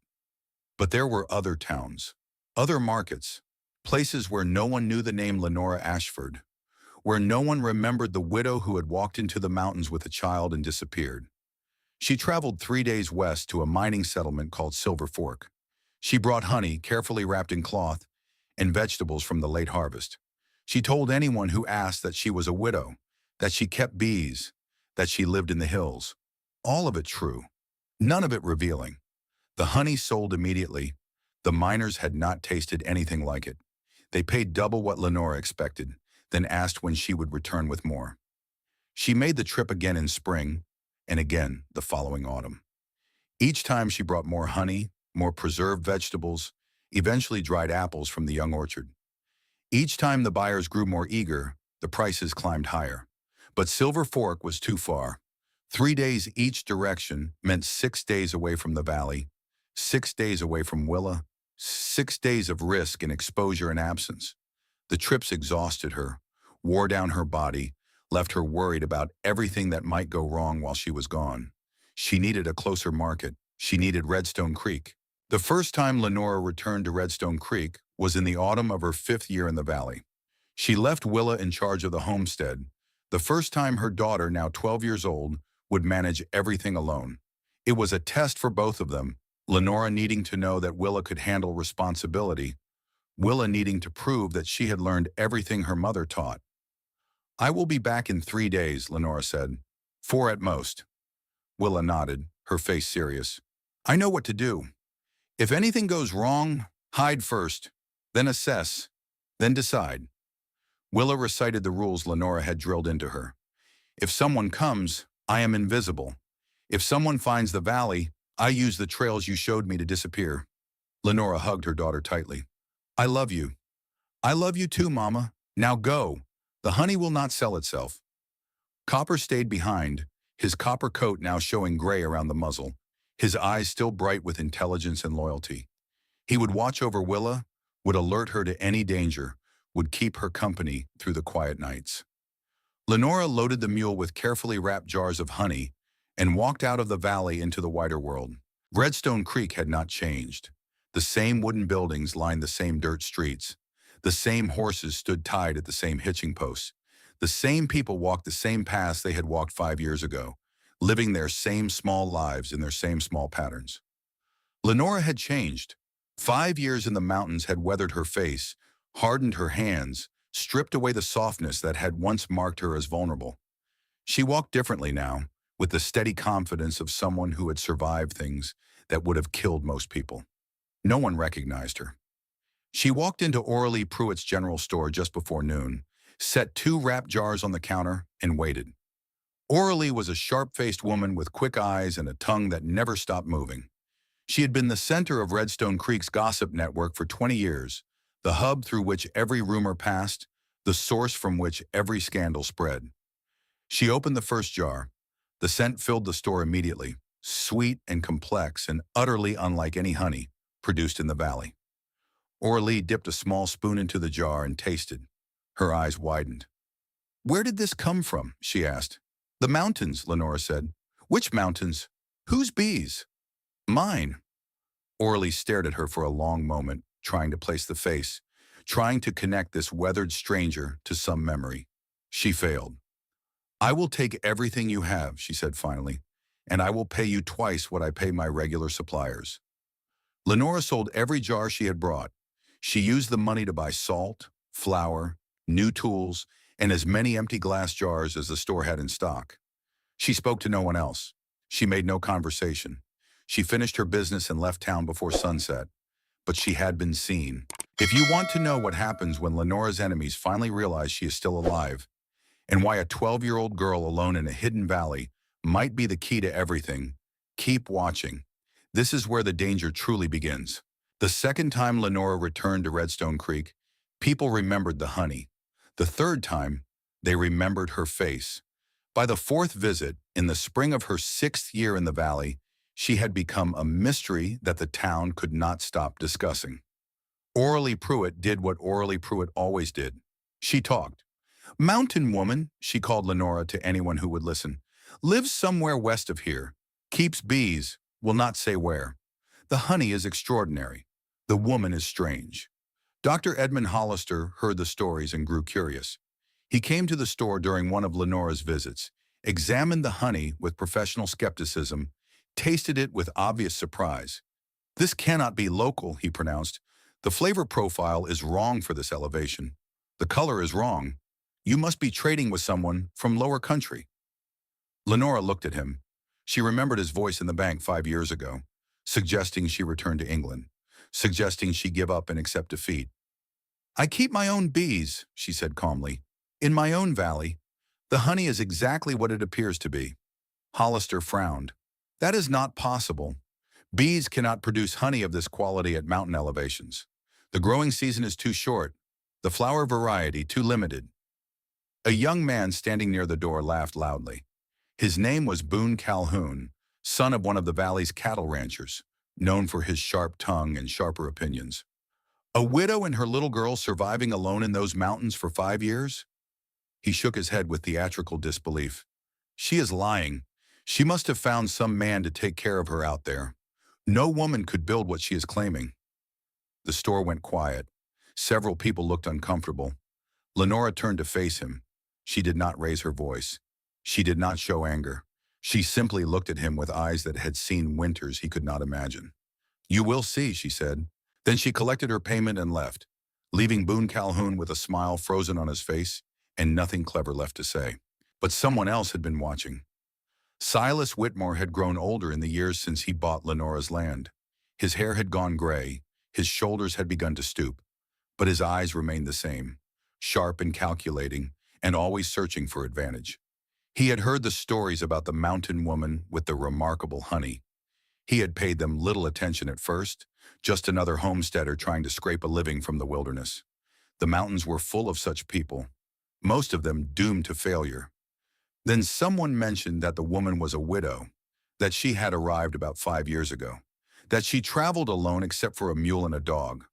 But there were other towns, other markets, places where no one knew the name Lenora Ashford, where no one remembered the widow who had walked into the mountains with a child and disappeared. She traveled 3 days west to a mining settlement called Silver Fork. She brought honey, carefully wrapped in cloth, and vegetables from the late harvest. She told anyone who asked that she was a widow, that she kept bees, that she lived in the hills. All of it true, none of it revealing. The honey sold immediately. The miners had not tasted anything like it. They paid double what Lenora expected, then asked when she would return with more. She made the trip again in spring, and again the following autumn. Each time she brought more honey, more preserved vegetables, eventually dried apples from the young orchard. Each time the buyers grew more eager, the prices climbed higher. But Silver Fork was too far. 3 days each direction meant 6 days away from the valley, 6 days away from Willa, 6 days of risk and exposure and absence. The trips exhausted her, wore down her body, left her worried about everything that might go wrong while she was gone. She needed a closer market. She needed Redstone Creek. The first time Lenora returned to Redstone Creek was in the autumn of her 5th year in the valley. She left Willa in charge of the homestead, the first time her daughter, now 12 years old, would manage everything alone. It was a test for both of them, Lenora needing to know that Willa could handle responsibility, Willa needing to prove that she had learned everything her mother taught. "I will be back in 3 days," Lenora said. "4 at most." Willa nodded, her face serious. "I know what to do. If anything goes wrong, hide first, then assess, then decide." Willa recited the rules Lenora had drilled into her. "If someone comes, I am invisible. If someone finds the valley, I use the trails you showed me to disappear." Lenora hugged her daughter tightly. "I love you." "I love you too, Mama. Now go. The honey will not sell itself." Copper stayed behind, his copper coat now showing gray around the muzzle, his eyes still bright with intelligence and loyalty. He would watch over Willa, would alert her to any danger, would keep her company through the quiet nights. Lenora loaded the mule with carefully wrapped jars of honey and walked out of the valley into the wider world. Redstone Creek had not changed. The same wooden buildings lined the same dirt streets. The same horses stood tied at the same hitching posts. The same people walked the same paths they had walked 5 years ago, living their same small lives in their same small patterns. Lenora had changed. 5 years in the mountains had weathered her face, hardened her hands, stripped away the softness that had once marked her as vulnerable. She walked differently now, with the steady confidence of someone who had survived things that would have killed most people. No one recognized her. She walked into Oralee Pruitt's general store just before noon, set 2 wrapped jars on the counter, and waited. Oralee was a sharp-faced woman with quick eyes and a tongue that never stopped moving. She had been the center of Redstone Creek's gossip network for 20 years, the hub through which every rumor passed, the source from which every scandal spread. She opened the first jar. The scent filled the store immediately, sweet and complex and utterly unlike any honey produced in the valley. Oralee dipped a small spoon into the jar and tasted. Her eyes widened. "Where did this come from?" she asked. "The mountains," Lenora said. "Which mountains? Whose bees?" "Mine." Oralee stared at her for a long moment, trying to place the face, trying to connect this weathered stranger to some memory. She failed. "I will take everything you have," she said finally, "and I will pay you twice what I pay my regular suppliers." Lenora sold every jar she had brought. She used the money to buy salt, flour, new tools, and as many empty glass jars as the store had in stock. She spoke to no one else. She made no conversation. She finished her business and left town before sunset. But she had been seen. If you want to know what happens when Lenora's enemies finally realize she is still alive, and why a 12-year-old girl alone in a hidden valley might be the key to everything, keep watching. This is where the danger truly begins. The second time Lenora returned to Redstone Creek, people remembered the honey. The third time, they remembered her face. By the fourth visit, in the spring of her 6th year in the valley, she had become a mystery that the town could not stop discussing. Oralee Pruitt did what Oralee Pruitt always did. She talked. "Mountain woman," she called Lenora to anyone who would listen, "lives somewhere west of here, keeps bees, will not say where. The honey is extraordinary. The woman is strange." Dr. Edmund Hollister heard the stories and grew curious. He came to the store during one of Lenora's visits, examined the honey with professional skepticism, tasted it with obvious surprise. "This cannot be local," he pronounced. "The flavor profile is wrong for this elevation. The color is wrong. You must be trading with someone from lower country." Lenora looked at him. She remembered his voice in the bank 5 years ago, suggesting she return to England, suggesting she give up and accept defeat. "I keep my own bees," she said calmly, "in my own valley. The honey is exactly what it appears to be." Hollister frowned. "That is not possible. Bees cannot produce honey of this quality at mountain elevations. The growing season is too short, the flower variety too limited." A young man standing near the door laughed loudly. His name was Boone Calhoun, son of one of the valley's cattle ranchers, known for his sharp tongue and sharper opinions. A widow and her little girl surviving alone in those mountains for 5 years? He shook his head with theatrical disbelief. She is lying. She must have found some man to take care of her out there. No woman could build what she is claiming. The store went quiet. Several people looked uncomfortable. Lenora turned to face him. She did not raise her voice. She did not show anger. She simply looked at him with eyes that had seen winters he could not imagine. "You will see," she said. Then she collected her payment and left, leaving Boone Calhoun with a smile frozen on his face and nothing clever left to say. But someone else had been watching. Silas Whitmore had grown older in the years since he bought Lenora's land. His hair had gone gray, his shoulders had begun to stoop, but his eyes remained the same, sharp and calculating, and always searching for advantage. He had heard the stories about the mountain woman with the remarkable honey. He had paid them little attention at first, just another homesteader trying to scrape a living from the wilderness. The mountains were full of such people, most of them doomed to failure. Then someone mentioned that the woman was a widow, that she had arrived about 5 years ago, that she traveled alone except for a mule and a dog.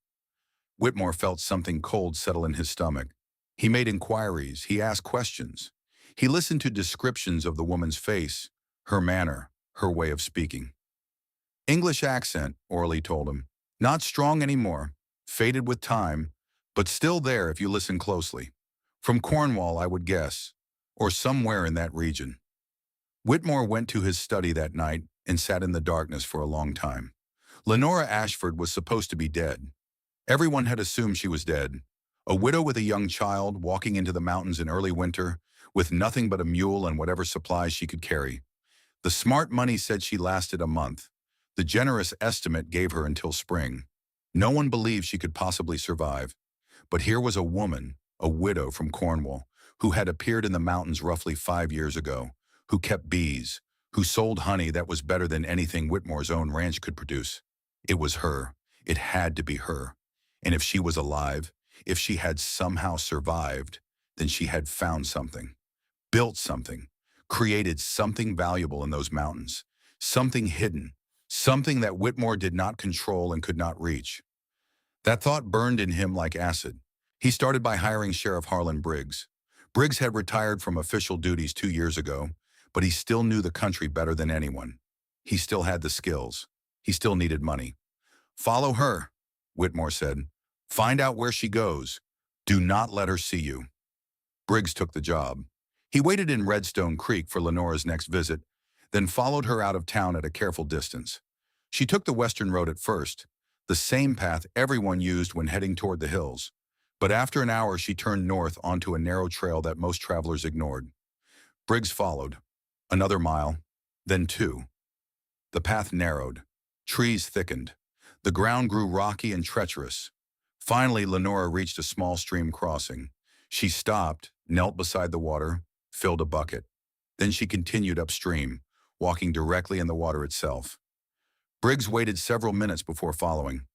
Whitmore felt something cold settle in his stomach. He made inquiries, he asked questions. He listened to descriptions of the woman's face, her manner, her way of speaking. English accent, Orley told him. Not strong anymore, faded with time, but still there if you listen closely. From Cornwall, I would guess, or somewhere in that region. Whitmore went to his study that night and sat in the darkness for a long time. Lenora Ashford was supposed to be dead. Everyone had assumed she was dead. A widow with a young child walking into the mountains in early winter with nothing but a mule and whatever supplies she could carry. The smart money said she lasted a month. The generous estimate gave her until spring. No one believed she could possibly survive. But here was a woman, a widow from Cornwall, who had appeared in the mountains roughly 5 years ago, who kept bees, who sold honey that was better than anything Whitmore's own ranch could produce. It was her. It had to be her. And if she was alive, if she had somehow survived, then she had found something, built something, created something valuable in those mountains, something hidden, something that Whitmore did not control and could not reach. That thought burned in him like acid. He started by hiring Sheriff Harlan Briggs. Briggs had retired from official duties 2 years ago, but he still knew the country better than anyone. He still had the skills. He still needed money. "Follow her," Whitmore said. "Find out where she goes. Do not let her see you." Briggs took the job. He waited in Redstone Creek for Lenora's next visit, then followed her out of town at a careful distance. She took the western road at first, the same path everyone used when heading toward the hills. But after an hour, she turned north onto a narrow trail that most travelers ignored. Briggs followed. Another mile, then 2. The path narrowed. Trees thickened. The ground grew rocky and treacherous. Finally, Lenora reached a small stream crossing. She stopped, knelt beside the water, filled a bucket. Then she continued upstream, walking directly in the water itself. Briggs waited several minutes before following.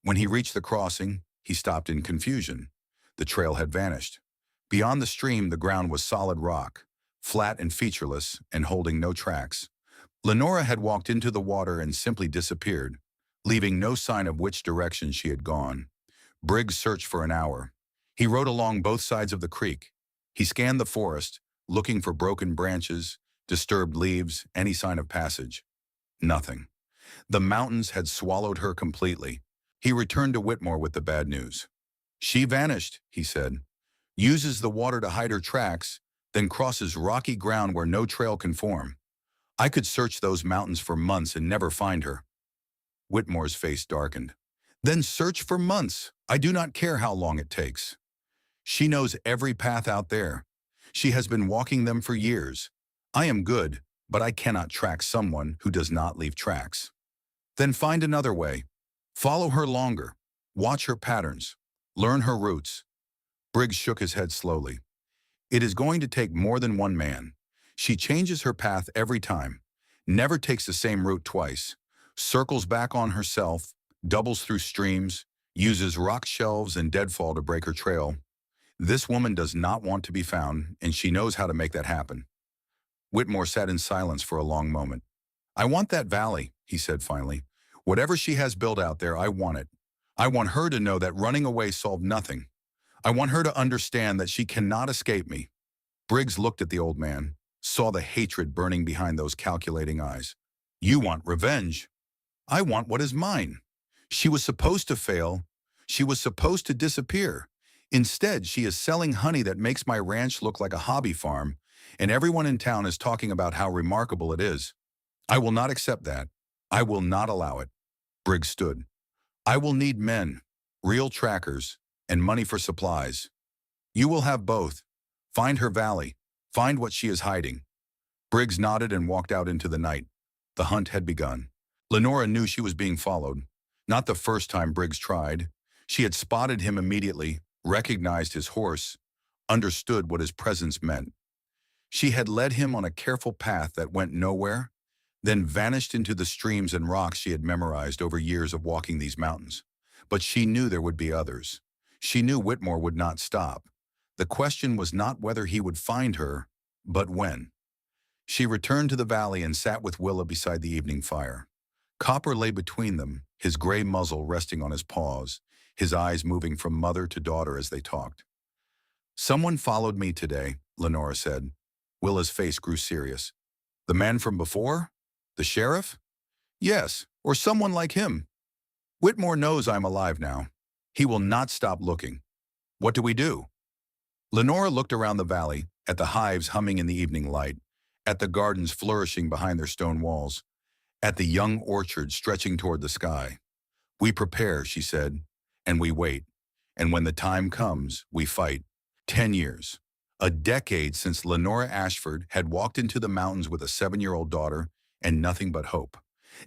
When he reached the crossing, he stopped in confusion. The trail had vanished. Beyond the stream, the ground was solid rock, flat and featureless, and holding no tracks. Lenora had walked into the water and simply disappeared, leaving no sign of which direction she had gone. Briggs searched for an hour. He rode along both sides of the creek. He scanned the forest, looking for broken branches, disturbed leaves, any sign of passage. Nothing. The mountains had swallowed her completely. He returned to Whitmore with the bad news. "She vanished," he said. "Uses the water to hide her tracks, then crosses rocky ground where no trail can form. I could search those mountains for months and never find her." Whitmore's face darkened. "Then search for months. I do not care how long it takes. She knows every path out there. She has been walking them for years. I am good, but I cannot track someone who does not leave tracks." "Then find another way. Follow her longer. Watch her patterns. Learn her routes." Briggs shook his head slowly. "It is going to take more than one man. She changes her path every time, never takes the same route twice, circles back on herself, doubles through streams, uses rock shelves and deadfall to break her trail. This woman does not want to be found, and she knows how to make that happen." Whitmore sat in silence for a long moment. "I want that valley," he said finally. "Whatever she has built out there, I want it. I want her to know that running away solved nothing. I want her to understand that she cannot escape me. Briggs looked at the old man, saw the hatred burning behind those calculating eyes. You want revenge. I want what is mine. She was supposed to fail. She was supposed to disappear. Instead, she is selling honey that makes my ranch look like a hobby farm, and everyone in town is talking about how remarkable it is. I will not accept that. I will not allow it. Briggs stood. I will need men, real trackers, and money for supplies. You will have both. Find her valley. Find what she is hiding. Briggs nodded and walked out into the night. The hunt had begun. Lenora knew she was being followed. Not the first time Briggs tried. She had spotted him immediately, recognized his horse, understood what his presence meant. She had led him on a careful path that went nowhere, then vanished into the streams and rocks she had memorized over years of walking these mountains. But she knew there would be others. She knew Whitmore would not stop. The question was not whether he would find her, but when. She returned to the valley and sat with Willa beside the evening fire. Copper lay between them, his gray muzzle resting on his paws, his eyes moving from mother to daughter as they talked. Someone followed me today, Lenora said. Willa's face grew serious. The man from before? The sheriff? Yes, or someone like him. Whitmore knows I'm alive now. He will not stop looking. What do we do? Lenora looked around the valley, at the hives humming in the evening light, at the gardens flourishing behind their stone walls, at the young orchards stretching toward the sky. We prepare, she said, and we wait. And when the time comes, we fight. 10 years. A decade since Lenora Ashford had walked into the mountains with a 7-year-old daughter and nothing but hope.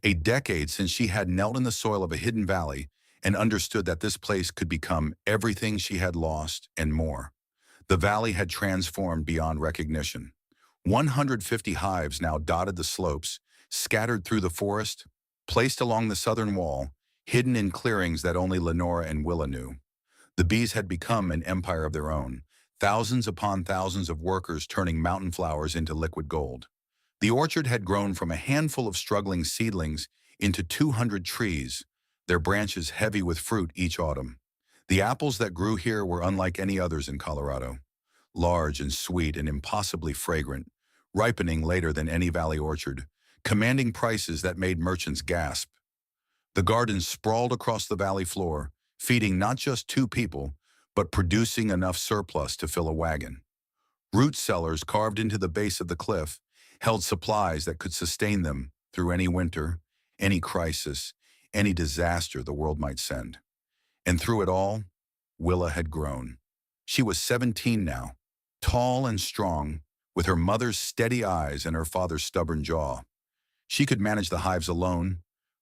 A decade since she had knelt in the soil of a hidden valley and understood that this place could become everything she had lost and more. The valley had transformed beyond recognition. 150 hives now dotted the slopes, scattered through the forest, placed along the southern wall, hidden in clearings that only Lenora and Willa knew. The bees had become an empire of their own, thousands upon thousands of workers turning mountain flowers into liquid gold. The orchard had grown from a handful of struggling seedlings into 200 trees, their branches heavy with fruit each autumn. The apples that grew here were unlike any others in Colorado, large and sweet and impossibly fragrant, ripening later than any valley orchard, commanding prices that made merchants gasp. The gardens sprawled across the valley floor, feeding not just 2 people, but producing enough surplus to fill a wagon. Root cellars carved into the base of the cliff held supplies that could sustain them through any winter, any crisis, any disaster the world might send. And through it all, Willa had grown. She was 17 now, tall and strong, with her mother's steady eyes and her father's stubborn jaw. She could manage the hives alone,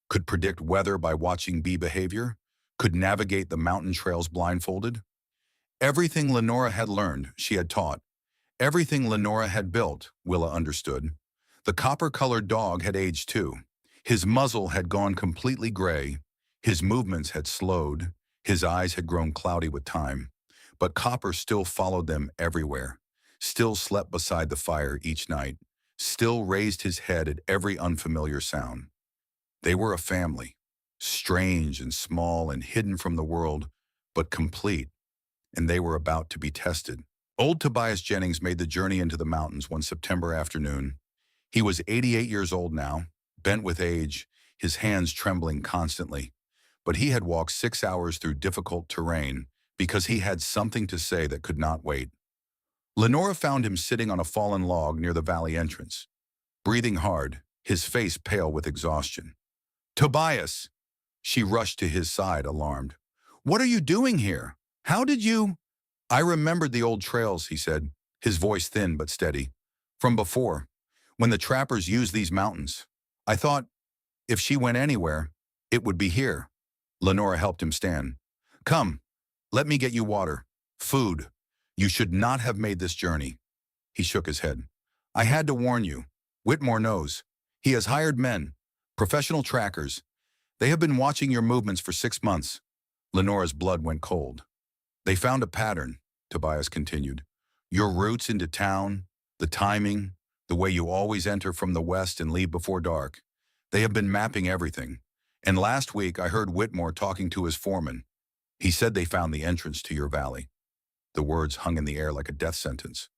could predict weather by watching bee behavior, could navigate the mountain trails blindfolded. Everything Lenora had learned, she had taught. Everything Lenora had built, Willa understood. The copper-colored dog had aged too. His muzzle had gone completely gray, his movements had slowed, his eyes had grown cloudy with time. But Copper still followed them everywhere, still slept beside the fire each night, still raised his head at every unfamiliar sound. They were a family, strange and small and hidden from the world, but complete, and they were about to be tested. Old Tobias Jennings made the journey into the mountains one September afternoon. He was 88 years old now, bent with age, his hands trembling constantly. But he had walked 6 hours through difficult terrain because he had something to say that could not wait. Lenora found him sitting on a fallen log near the valley entrance, breathing hard, his face pale with exhaustion. "Tobias!" She rushed to his side, alarmed. "What are you doing here? How did you—" "I remembered the old trails," he said, his voice thin but steady. "From before, when the trappers used these mountains. I thought, if she went anywhere, it would be here." Lenora helped him stand. "Come, let me get you water, food. You should not have made this journey." He shook his head. "I had to warn you. Whitmore knows. He has hired men, professional trackers. They have been watching your movements for 6 months." Lenora's blood went cold. "They found a pattern," Tobias continued. "Your routes into town, the timing, the way you always enter from the west and leave before dark. They have been mapping everything. And last week I heard Whitmore talking to his foreman. He said they found the entrance to your valley." The words hung in the air like a death sentence.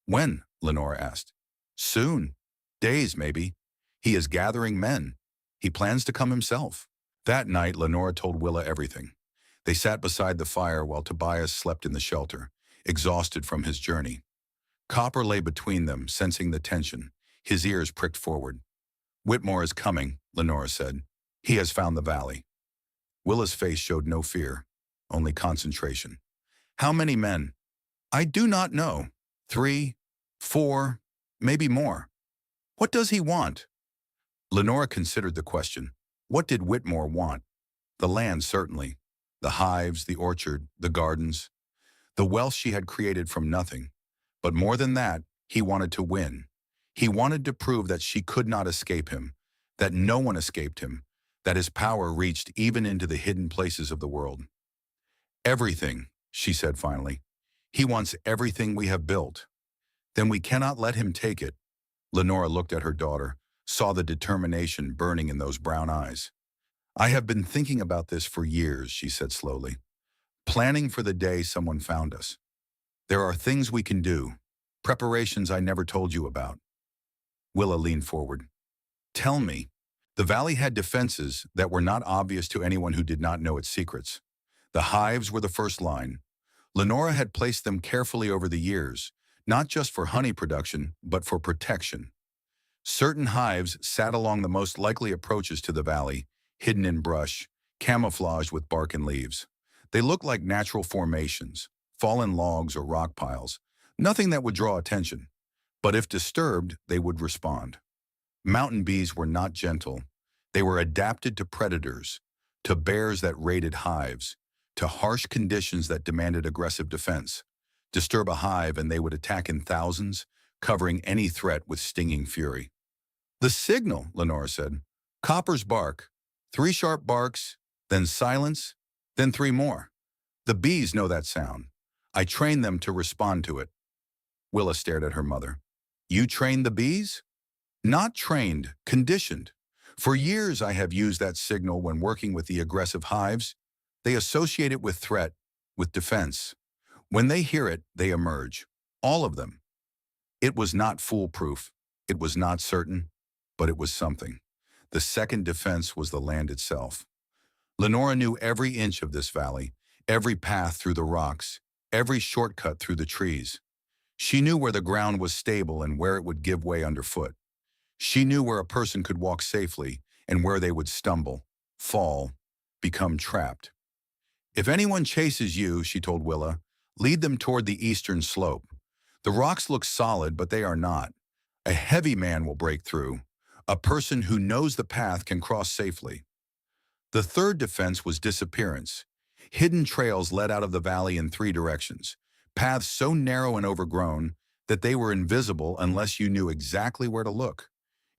"When?" Lenora asked. "Soon. Days, maybe. He is gathering men. He plans to come himself." That night, Lenora told Willa everything. They sat beside the fire while Tobias slept in the shelter, exhausted from his journey. Copper lay between them, sensing the tension, his ears pricked forward. "Whitmore is coming," Lenora said. "He has found the valley." Willa's face showed no fear, only concentration. "How many men?" "I do not know. 3, 4, maybe more." "What does he want?" Lenora considered the question. What did Whitmore want? The land, certainly. The hives, the orchard, the gardens. The wealth she had created from nothing. But more than that, he wanted to win. He wanted to prove that she could not escape him, that no one escaped him, that his power reached even into the hidden places of the world. "Everything," she said finally. "He wants everything we have built. Then we cannot let him take it." Lenora looked at her daughter, saw the determination burning in those brown eyes. "I have been thinking about this for years," she said slowly, "planning for the day someone found us. There are things we can do, preparations I never told you about." Willa leaned forward. "Tell me." The valley had defenses that were not obvious to anyone who did not know its secrets. The hives were the first line. Lenora had placed them carefully over the years, not just for honey production, but for protection. Certain hives sat along the most likely approaches to the valley, hidden in brush, camouflaged with bark and leaves. They looked like natural formations, fallen logs or rock piles, nothing that would draw attention. But if disturbed, they would respond. Mountain bees were not gentle. They were adapted to predators, to bears that raided hives, to harsh conditions that demanded aggressive defense. Disturb a hive and they would attack in thousands, covering any threat with stinging fury. "The signal," Lenora said. "Copper's bark. 3 sharp barks, then silence, then 3 more. The bees know that sound. I train them to respond to it." Willa stared at her mother. "You trained the bees?" "Not trained, conditioned. For years I have used that signal when working with the aggressive hives. They associate it with threat, with defense. When they hear it, they emerge. All of them." It was not foolproof. It was not certain, but it was something. The second defense was the land itself. Lenora knew every inch of this valley, every path through the rocks, every shortcut through the trees. She knew where the ground was stable and where it would give way underfoot. She knew where a person could walk safely and where they would stumble, fall, become trapped. "If anyone chases you," she told Willa, "lead them toward the eastern slope. The rocks look solid, but they are not. A heavy man will break through. A person who knows the path can cross safely." The third defense was disappearance. Hidden trails led out of the valley in 3 directions, paths so narrow and overgrown that they were invisible unless you knew exactly where to look.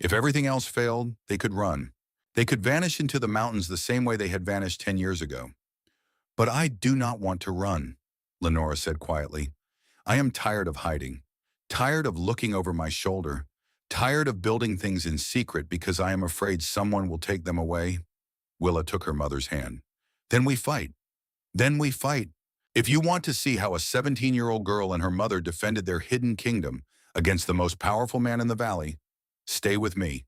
If everything else failed, they could run. They could vanish into the mountains the same way they had vanished 10 years ago. "But I do not want to run," Lenora said quietly. "I am tired of hiding, tired of looking over my shoulder, tired of building things in secret because I am afraid someone will take them away." Willa took her mother's hand. "Then we fight. Then we fight. If you want to see how a 17-year-old girl and her mother defended their hidden kingdom against the most powerful man in the valley, stay with me,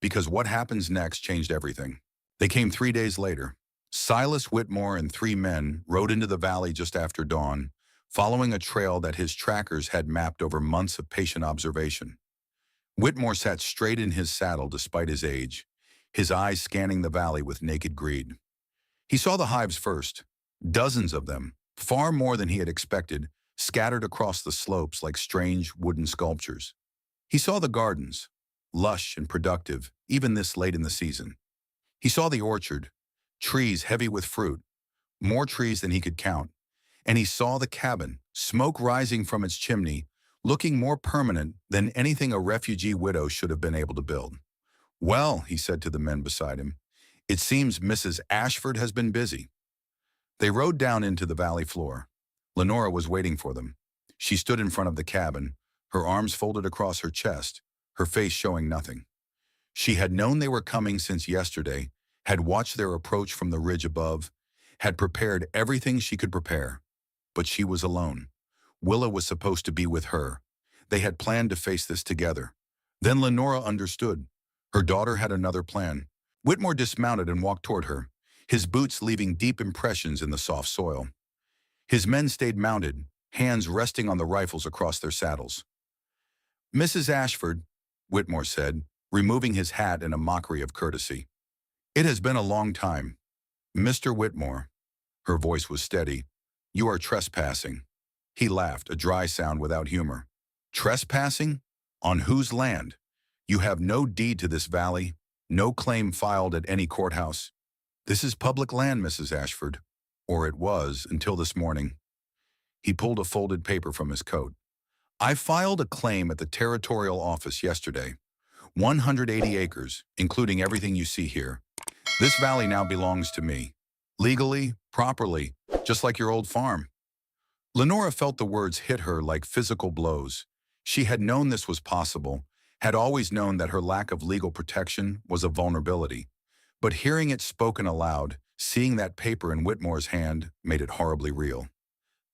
because what happens next changed everything." They came 3 days later. Silas Whitmore and 3 men rode into the valley just after dawn, following a trail that his trackers had mapped over months of patient observation. Whitmore sat straight in his saddle despite his age, his eyes scanning the valley with naked greed. He saw the hives first, dozens of them, far more than he had expected, scattered across the slopes like strange wooden sculptures. He saw the gardens, lush and productive, even this late in the season. He saw the orchard, trees heavy with fruit, more trees than he could count. And he saw the cabin, smoke rising from its chimney, looking more permanent than anything a refugee widow should have been able to build. "Well," he said to the men beside him, "it seems Mrs. Ashford has been busy." They rode down into the valley floor. Lenora was waiting for them. She stood in front of the cabin, her arms folded across her chest, her face showing nothing. She had known they were coming since yesterday, had watched their approach from the ridge above, had prepared everything she could prepare. But she was alone. Willa was supposed to be with her. They had planned to face this together. Then Lenora understood. Her daughter had another plan. Whitmore dismounted and walked toward her, his boots leaving deep impressions in the soft soil. His men stayed mounted, hands resting on the rifles across their saddles. "Mrs. Ashford," Whitmore said, removing his hat in a mockery of courtesy. "It has been a long time. Mr. Whitmore," her voice was steady, "you are trespassing." He laughed, a dry sound without humor. "Trespassing? On whose land? You have no deed to this valley, no claim filed at any courthouse. This is public land, Mrs. Ashford. Or it was, until this morning." He pulled a folded paper from his coat. "I filed a claim at the territorial office yesterday. 180 acres, including everything you see here. This valley now belongs to me. Legally, properly, just like your old farm." Lenora felt the words hit her like physical blows. She had known this was possible, had always known that her lack of legal protection was a vulnerability. But hearing it spoken aloud, seeing that paper in Whitmore's hand, made it horribly real.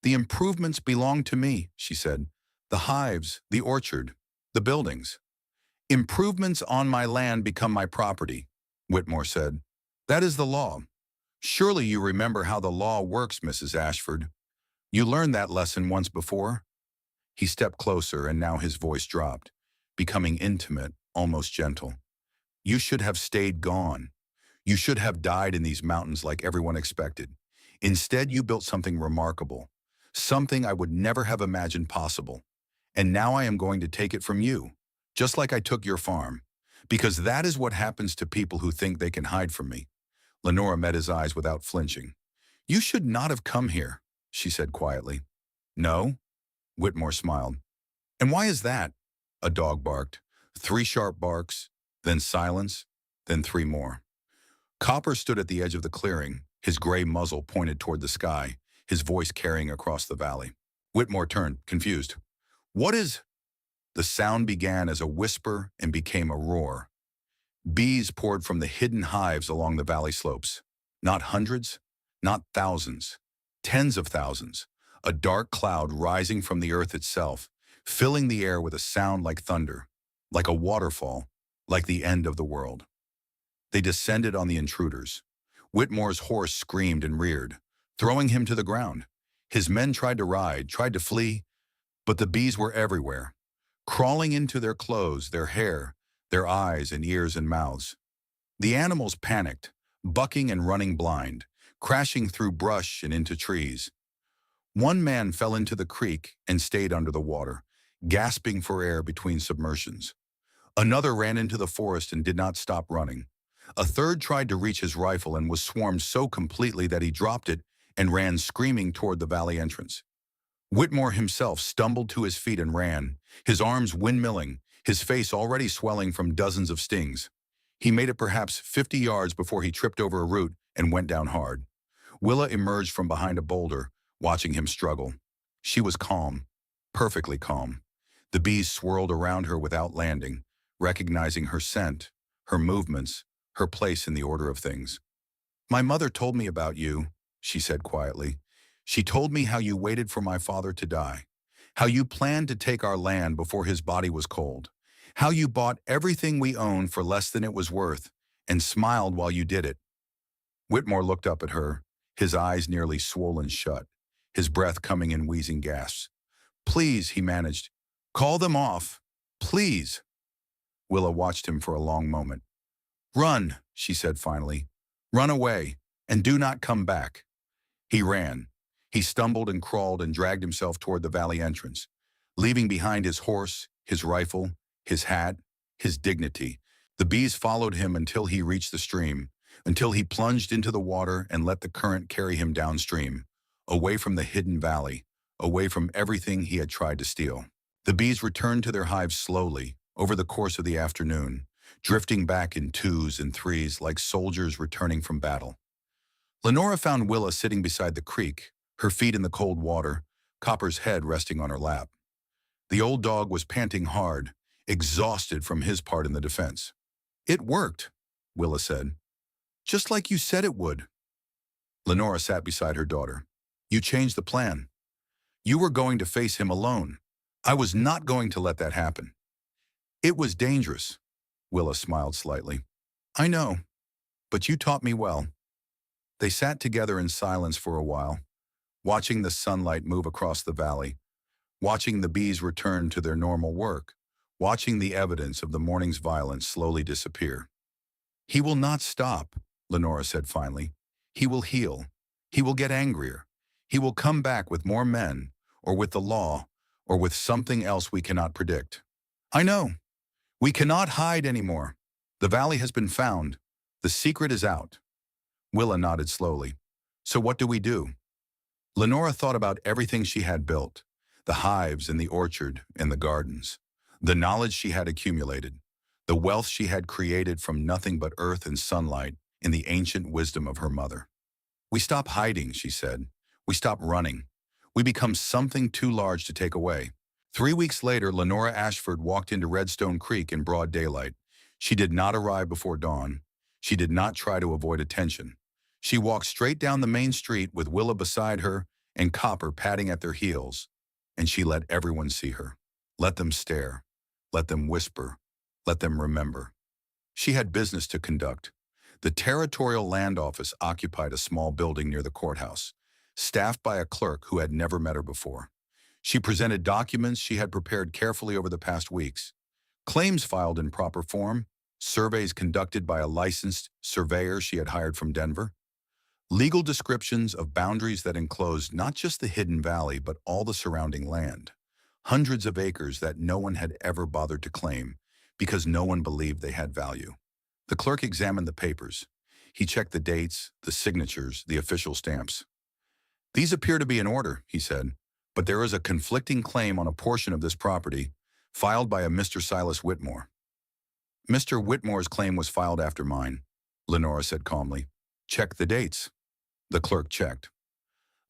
"The improvements belong to me," she said. "The hives, the orchard, the buildings. Improvements on my land become my property," Whitmore said. "That is the law. Surely you remember how the law works, Mrs. Ashford. You learned that lesson once before." He stepped closer, and now his voice dropped, becoming intimate, almost gentle. "You should have stayed gone. You should have died in these mountains like everyone expected. Instead, you built something remarkable, something I would never have imagined possible. And now I am going to take it from you, just like I took your farm, because that is what happens to people who think they can hide from me." Lenora met his eyes without flinching. "You should not have come here," she said quietly. "No?" Whitmore smiled. "And why is that?" A dog barked. 3 sharp barks, then silence, then 3 more. Copper stood at the edge of the clearing, his gray muzzle pointed toward the sky, his voice carrying across the valley. Whitmore turned, confused. "What is—" The sound began as a whisper and became a roar. Bees poured from the hidden hives along the valley slopes. Not hundreds, not thousands, tens of thousands. A dark cloud rising from the earth itself, filling the air with a sound like thunder, like a waterfall, like the end of the world. They descended on the intruders. Whitmore's horse screamed and reared, throwing him to the ground. His men tried to ride, tried to flee, but the bees were everywhere, crawling into their clothes, their hair, their eyes and ears and mouths. The animals panicked, bucking and running blind, crashing through brush and into trees. One man fell into the creek and stayed under the water, gasping for air between submersions. Another ran into the forest and did not stop running. A third tried to reach his rifle and was swarmed so completely that he dropped it and ran screaming toward the valley entrance. Whitmore himself stumbled to his feet and ran, his arms windmilling, his face already swelling from dozens of stings. He made it perhaps 50 yards before he tripped over a root and went down hard. Willa emerged from behind a boulder, watching him struggle. She was calm, perfectly calm. The bees swirled around her without landing, recognizing her scent, her movements, her place in the order of things. "My mother told me about you," she said quietly. "She told me how you waited for my father to die, how you planned to take our land before his body was cold, how you bought everything we owned for less than it was worth, and smiled while you did it." Whitmore looked up at her, his eyes nearly swollen shut, his breath coming in wheezing gasps. "Please," he managed, "call them off. Please." Willa watched him for a long moment. "Run," she said finally. "Run away, and do not come back." He ran. He stumbled and crawled and dragged himself toward the valley entrance, leaving behind his horse, his rifle, his hat, his dignity. The bees followed him until he reached the stream, until he plunged into the water and let the current carry him downstream, away from the hidden valley, away from everything he had tried to steal. The bees returned to their hives slowly, over the course of the afternoon, drifting back in 2s and 3s like soldiers returning from battle. Lenora found Willa sitting beside the creek, her feet in the cold water, Copper's head resting on her lap. The old dog was panting hard, exhausted from his part in the defense. "It worked," Willa said. Just like you said it would. Lenora sat beside her daughter. You changed the plan. You were going to face him alone. I was not going to let that happen. It was dangerous. Willa smiled slightly. I know, but you taught me well. They sat together in silence for a while, watching the sunlight move across the valley, watching the bees return to their normal work, watching the evidence of the morning's violence slowly disappear. He will not stop, Lenora said finally. He will heal. He will get angrier. He will come back with more men, or with the law, or with something else we cannot predict. I know. We cannot hide anymore. The valley has been found. The secret is out. Willa nodded slowly. So what do we do? Lenora thought about everything she had built, the hives and the orchard and the gardens, the knowledge she had accumulated, the wealth she had created from nothing but earth and sunlight in the ancient wisdom of her mother. We stop hiding, she said. We stop running. We become something too large to take away. 3 weeks later, Lenora Ashford walked into Redstone Creek in broad daylight. She did not arrive before dawn. She did not try to avoid attention. She walked straight down the main street with Willa beside her and Copper padding at their heels, and she let everyone see her. Let them stare. Let them whisper. Let them remember. She had business to conduct. The Territorial Land Office occupied a small building near the courthouse, staffed by a clerk who had never met her before. She presented documents she had prepared carefully over the past weeks, claims filed in proper form, surveys conducted by a licensed surveyor she had hired from Denver, legal descriptions of boundaries that enclosed not just the hidden valley but all the surrounding land, hundreds of acres that no one had ever bothered to claim because no one believed they had value. The clerk examined the papers. He checked the dates, the signatures, the official stamps. These appear to be in order, he said, but there is a conflicting claim on a portion of this property filed by a Mr. Silas Whitmore. Mr. Whitmore's claim was filed after mine, Lenora said calmly. Check the dates. The clerk checked.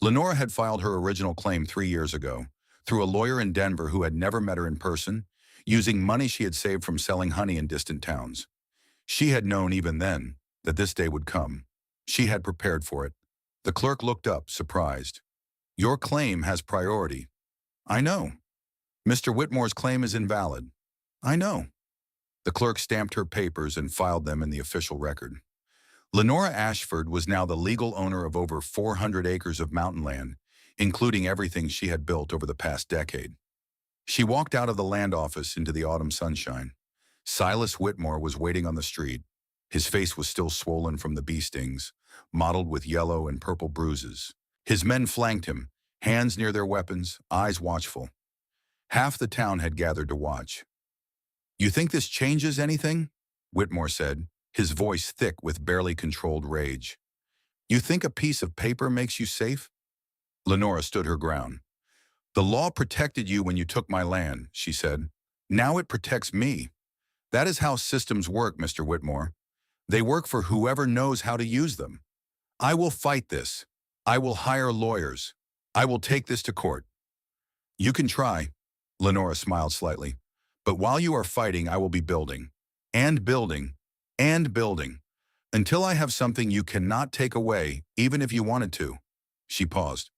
Lenora had filed her original claim 3 years ago, through a lawyer in Denver who had never met her in person, using money she had saved from selling honey in distant towns. She had known even then that this day would come. She had prepared for it. The clerk looked up, surprised. Your claim has priority. I know. Mr. Whitmore's claim is invalid. I know. The clerk stamped her papers and filed them in the official record. Lenora Ashford was now the legal owner of over 400 acres of mountain land, including everything she had built over the past decade. She walked out of the land office into the autumn sunshine. Silas Whitmore was waiting on the street. His face was still swollen from the bee stings, mottled with yellow and purple bruises. His men flanked him, hands near their weapons, eyes watchful. Half the town had gathered to watch. You think this changes anything? Whitmore said, his voice thick with barely controlled rage. You think a piece of paper makes you safe? Lenora stood her ground. The law protected you when you took my land, she said. Now it protects me. That is how systems work, Mr. Whitmore. They work for whoever knows how to use them. I will fight this. I will hire lawyers. I will take this to court. You can try, Lenora smiled slightly. But while you are fighting, I will be building, and building, and building, until I have something you cannot take away, even if you wanted to. She paused.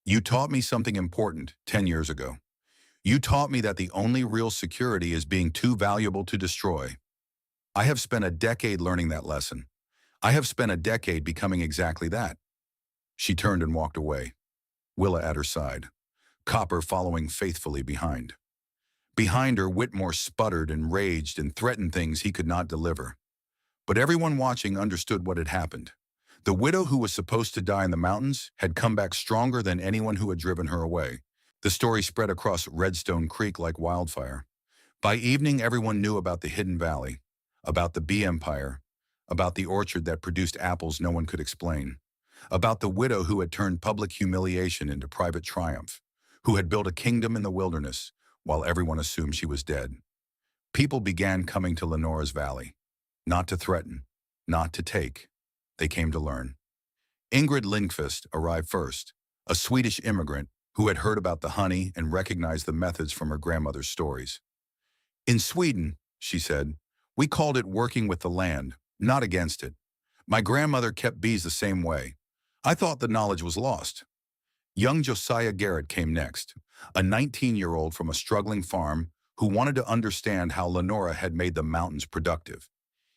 You taught me something important 10 years ago. You taught me that the only real security is being too valuable to destroy. I have spent a decade learning that lesson. I have spent a decade becoming exactly that. She turned and walked away, Willa at her side, Copper following faithfully behind. Behind her, Whitmore sputtered and raged and threatened things he could not deliver. But everyone watching understood what had happened. The widow who was supposed to die in the mountains had come back stronger than anyone who had driven her away. The story spread across Redstone Creek like wildfire. By evening, everyone knew about the hidden valley, about the bee empire, about the orchard that produced apples no one could explain, about the widow who had turned public humiliation into private triumph, who had built a kingdom in the wilderness while everyone assumed she was dead. People began coming to Lenora's valley, not to threaten, not to take. They came to learn. Ingrid Lindqvist arrived first, a Swedish immigrant who had heard about the honey and recognized the methods from her grandmother's stories. In Sweden, she said, we called it working with the land, not against it. My grandmother kept bees the same way. I thought the knowledge was lost. Young Josiah Garrett came next, a 19-year-old from a struggling farm who wanted to understand how Lenora had made the mountains productive.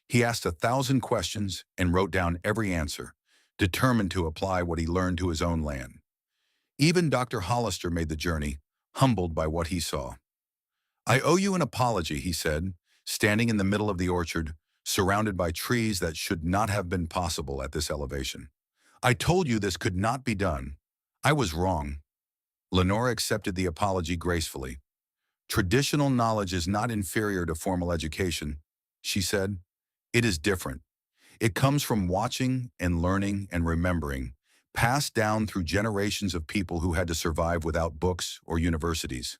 He asked 1,000 questions and wrote down every answer, determined to apply what he learned to his own land. Even Dr. Hollister made the journey, humbled by what he saw. I owe you an apology, he said, standing in the middle of the orchard, surrounded by trees that should not have been possible at this elevation. I told you this could not be done. I was wrong. Lenora accepted the apology gracefully. Traditional knowledge is not inferior to formal education, she said. It is different. It comes from watching and learning and remembering, passed down through generations of people who had to survive without books or universities.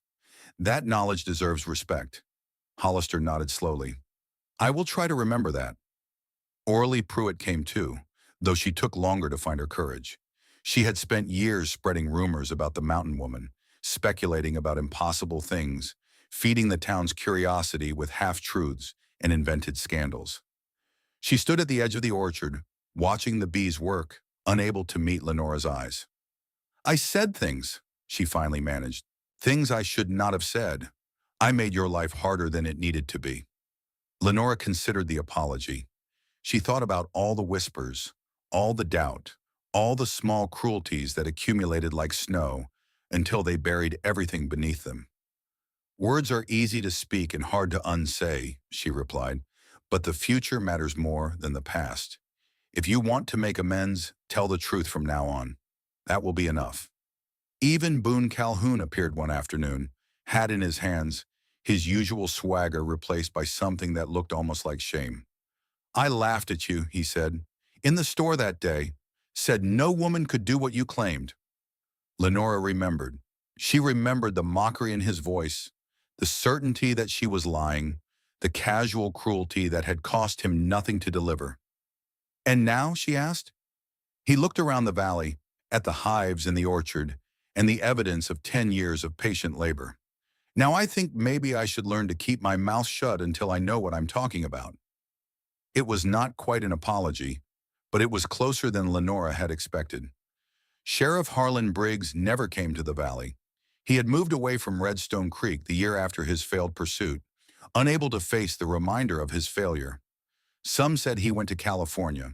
That knowledge deserves respect. Hollister nodded slowly. I will try to remember that. Orly Pruitt came too, though she took longer to find her courage. She had spent years spreading rumors about the mountain woman, speculating about impossible things, feeding the town's curiosity with half-truths and invented scandals. She stood at the edge of the orchard, watching the bees work, unable to meet Lenora's eyes. I said things, she finally managed. Things I should not have said. I made your life harder than it needed to be. Lenora considered the apology. She thought about all the whispers, all the doubt, all the small cruelties that accumulated like snow until they buried everything beneath them. Words are easy to speak and hard to unsay, she replied, but the future matters more than the past. If you want to make amends, tell the truth from now on. That will be enough. Even Boone Calhoun appeared one afternoon, hat in his hands, his usual swagger replaced by something that looked almost like shame. I laughed at you, he said, in the store that day, said no woman could do what you claimed. Lenora remembered. She remembered the mockery in his voice, the certainty that she was lying, the casual cruelty that had cost him nothing to deliver. And now, she asked? He looked around the valley, at the hives in the orchard, and the evidence of 10 years of patient labor. Now I think maybe I should learn to keep my mouth shut until I know what I'm talking about. It was not quite an apology, but it was closer than Lenora had expected. Sheriff Harlan Briggs never came to the valley. He had moved away from Redstone Creek the year after his failed pursuit, unable to face the reminder of his failure. Some said he went to California.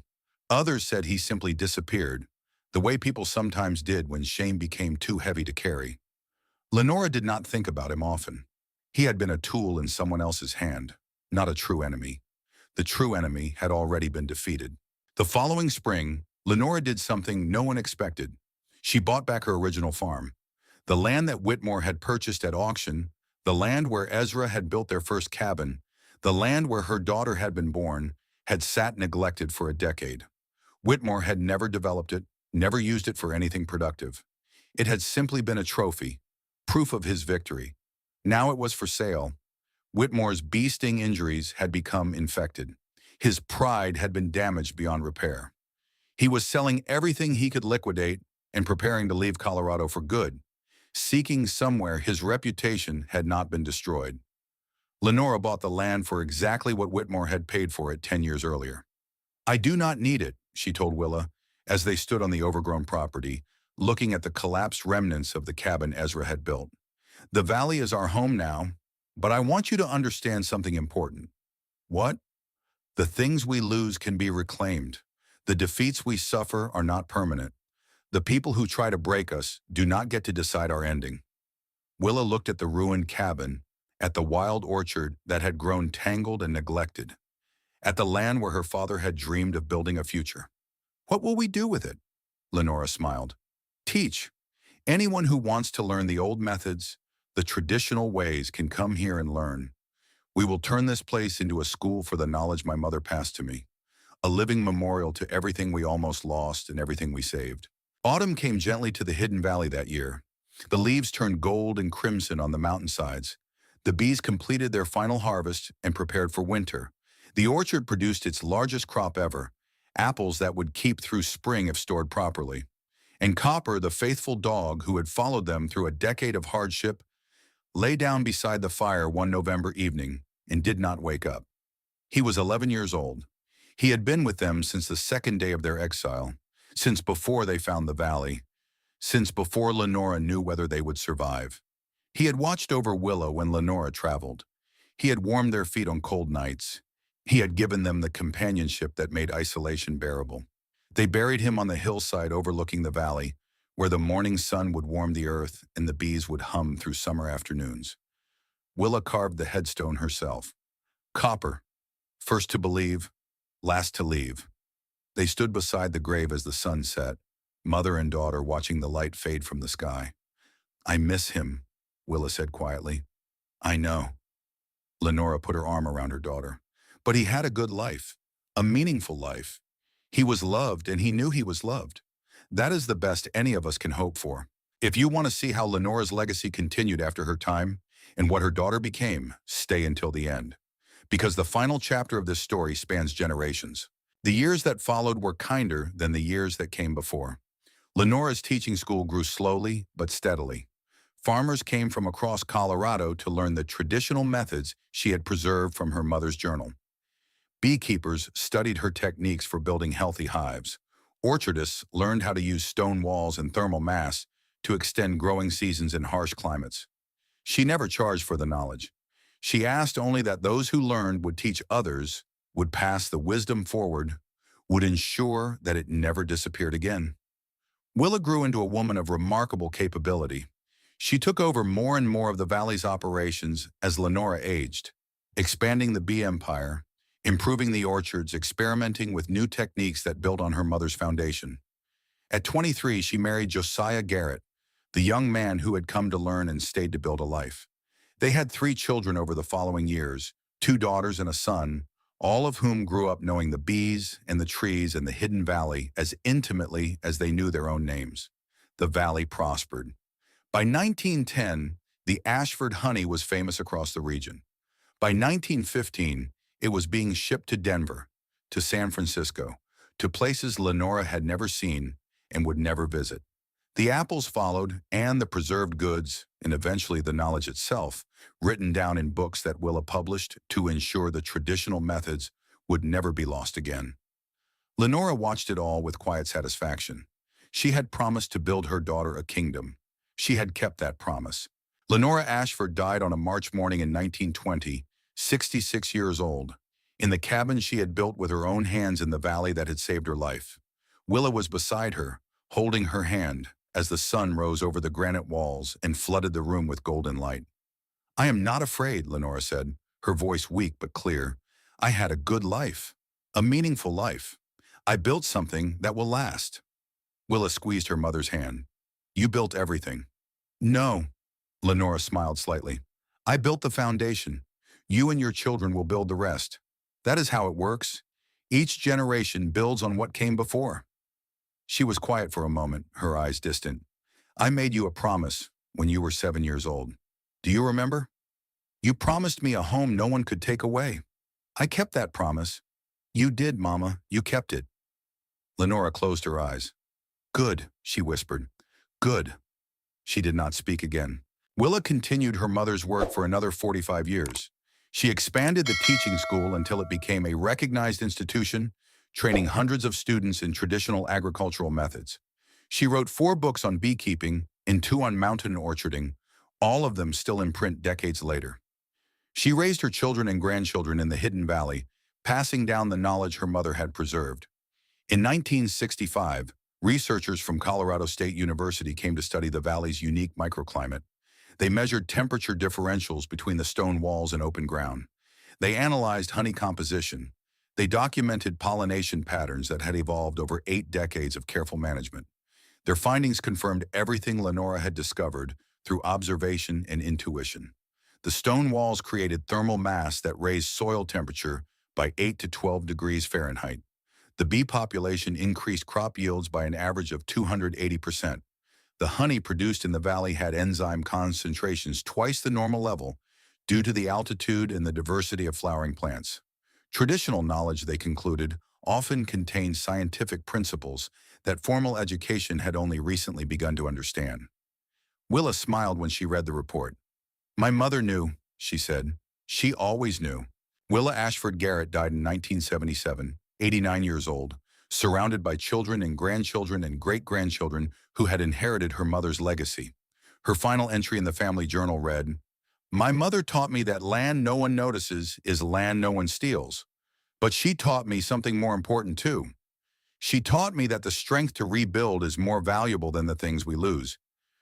Others said he simply disappeared, the way people sometimes did when shame became too heavy to carry. Lenora did not think about him often. He had been a tool in someone else's hand, not a true enemy. The true enemy had already been defeated. The following spring, Lenora did something no one expected. She bought back her original farm. The land that Whitmore had purchased at auction, the land where Ezra had built their first cabin, the land where her daughter had been born, had sat neglected for a decade. Whitmore had never developed it, never used it for anything productive. It had simply been a trophy, proof of his victory. Now it was for sale. Whitmore's bee sting injuries had become infected. His pride had been damaged beyond repair. He was selling everything he could liquidate and preparing to leave Colorado for good, seeking somewhere his reputation had not been destroyed. Lenora bought the land for exactly what Whitmore had paid for it 10 years earlier. I do not need it, she told Willa, as they stood on the overgrown property, looking at the collapsed remnants of the cabin Ezra had built. The valley is our home now, but I want you to understand something important. What? The things we lose can be reclaimed. The defeats we suffer are not permanent. The people who try to break us do not get to decide our ending. Willa looked at the ruined cabin, at the wild orchard that had grown tangled and neglected, at the land where her father had dreamed of building a future. What will we do with it? Lenora smiled. Teach. Anyone who wants to learn the old methods, the traditional ways, can come here and learn. We will turn this place into a school for the knowledge my mother passed to me, a living memorial to everything we almost lost and everything we saved. Autumn came gently to the hidden valley that year. The leaves turned gold and crimson on the mountainsides. The bees completed their final harvest and prepared for winter. The orchard produced its largest crop ever, apples that would keep through spring if stored properly. And Copper, the faithful dog who had followed them through a decade of hardship, lay down beside the fire one November evening and did not wake up. He was 11 years old. He had been with them since the second day of their exile, since before they found the valley, since before Lenora knew whether they would survive. He had watched over Willa when Lenora traveled. He had warmed their feet on cold nights. He had given them the companionship that made isolation bearable. They buried him on the hillside overlooking the valley, where the morning sun would warm the earth and the bees would hum through summer afternoons. Willa carved the headstone herself. Copper, first to believe, last to leave. They stood beside the grave as the sun set, mother and daughter watching the light fade from the sky. I miss him, Willa said quietly. I know. Lenora put her arm around her daughter. But he had a good life, a meaningful life. He was loved and he knew he was loved. That is the best any of us can hope for. If you want to see how Lenora's legacy continued after her time and what her daughter became, stay until the end. Because the final chapter of this story spans generations. The years that followed were kinder than the years that came before. Lenora's teaching school grew slowly but steadily. Farmers came from across Colorado to learn the traditional methods she had preserved from her mother's journal. Beekeepers studied her techniques for building healthy hives. Orchardists learned how to use stone walls and thermal mass to extend growing seasons in harsh climates. She never charged for the knowledge. She asked only that those who learned would teach others, would pass the wisdom forward, would ensure that it never disappeared again. Willa grew into a woman of remarkable capability. She took over more and more of the valley's operations as Lenora aged, expanding the bee empire, improving the orchards, experimenting with new techniques that built on her mother's foundation. At 23, she married Josiah Garrett, the young man who had come to learn and stayed to build a life. They had 3 children over the following years, 2 daughters and a son, all of whom grew up knowing the bees and the trees and the hidden valley as intimately as they knew their own names. The valley prospered. By 1910, the Ashford honey was famous across the region. By 1915, it was being shipped to Denver, to San Francisco, to places Lenora had never seen and would never visit. The apples followed, and the preserved goods, and eventually the knowledge itself, written down in books that Willa published to ensure the traditional methods would never be lost again. Lenora watched it all with quiet satisfaction. She had promised to build her daughter a kingdom. She had kept that promise. Lenora Ashford died on a March morning in 1920, 66 years old, in the cabin she had built with her own hands in the valley that had saved her life. Willa was beside her, holding her hand, as the sun rose over the granite walls and flooded the room with golden light. I am not afraid, Lenora said, her voice weak but clear. I had a good life, a meaningful life. I built something that will last. Willa squeezed her mother's hand. You built everything. No, Lenora smiled slightly. I built the foundation. You and your children will build the rest. That is how it works. Each generation builds on what came before. She was quiet for a moment, her eyes distant. I made you a promise when you were 7 years old. Do you remember? You promised me a home no one could take away. I kept that promise. You did, Mama. You kept it. Lenora closed her eyes. Good, she whispered. Good. She did not speak again. Willa continued her mother's work for another 45 years. She expanded the teaching school until it became a recognized institution, training hundreds of students in traditional agricultural methods. She wrote 4 books on beekeeping and 2 on mountain orcharding, all of them still in print decades later. She raised her children and grandchildren in the Hidden Valley, passing down the knowledge her mother had preserved. In 1965, researchers from Colorado State University came to study the valley's unique microclimate. They measured temperature differentials between the stone walls and open ground. They analyzed honey composition. They documented pollination patterns that had evolved over 8 decades of careful management. Their findings confirmed everything Lenora had discovered through observation and intuition. The stone walls created thermal mass that raised soil temperature by 8 to 12 degrees Fahrenheit. The bee population increased crop yields by an average of 280%. The honey produced in the valley had enzyme concentrations twice the normal level due to the altitude and the diversity of flowering plants. Traditional knowledge, they concluded, often contained scientific principles that formal education had only recently begun to understand. Willa smiled when she read the report. My mother knew, she said. She always knew. Willa Ashford Garrett died in 1977, 89 years old, surrounded by children and grandchildren and great-grandchildren who had inherited her mother's legacy. Her final entry in the family journal read, "My mother taught me that land no one notices is land no one steals. But she taught me something more important too. She taught me that the strength to rebuild is more valuable than the things we lose.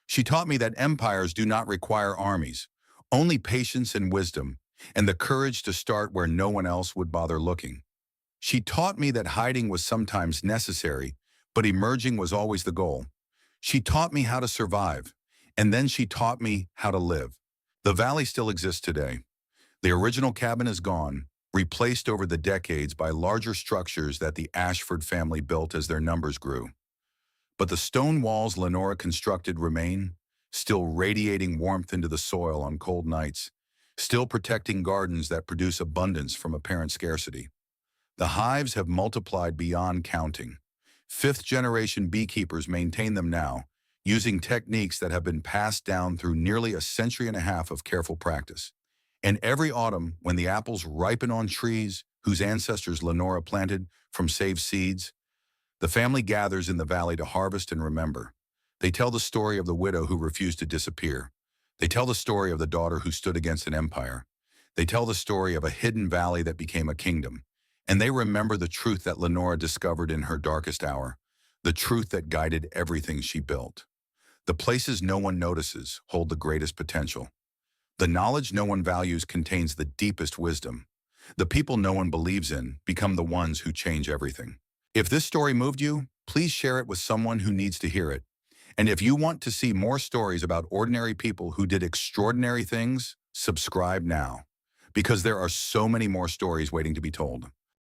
She taught me that empires do not require armies, only patience and wisdom, and the courage to start where no one else would bother looking. She taught me that hiding was sometimes necessary, but emerging was always the goal. She taught me how to survive, and then she taught me how to live." The valley still exists today. The original cabin is gone, replaced over the decades by larger structures that the Ashford family built as their numbers grew. But the stone walls Lenora constructed remain, still radiating warmth into the soil on cold nights, still protecting gardens that produce abundance from apparent scarcity. The hives have multiplied beyond counting. Fifth-generation beekeepers maintain them now, using techniques that have been passed down through nearly a century and a half of careful practice. And every autumn, when the apples ripen on trees whose ancestors Lenora planted from saved seeds, the family gathers in the valley to harvest and remember. They tell the story of the widow who refused to disappear. They tell the story of the daughter who stood against an empire. They tell the story of a hidden valley that became a kingdom. And they remember the truth that Lenora discovered in her darkest hour, the truth that guided everything she built. The places no one notices hold the greatest potential. The knowledge no one values contains the deepest wisdom. The people no one believes in become the ones who change everything. If this story moved you, please share it with someone who needs to hear it. And if you want to see more stories about ordinary people who did extraordinary things, subscribe now, because there are so many more stories waiting to be told.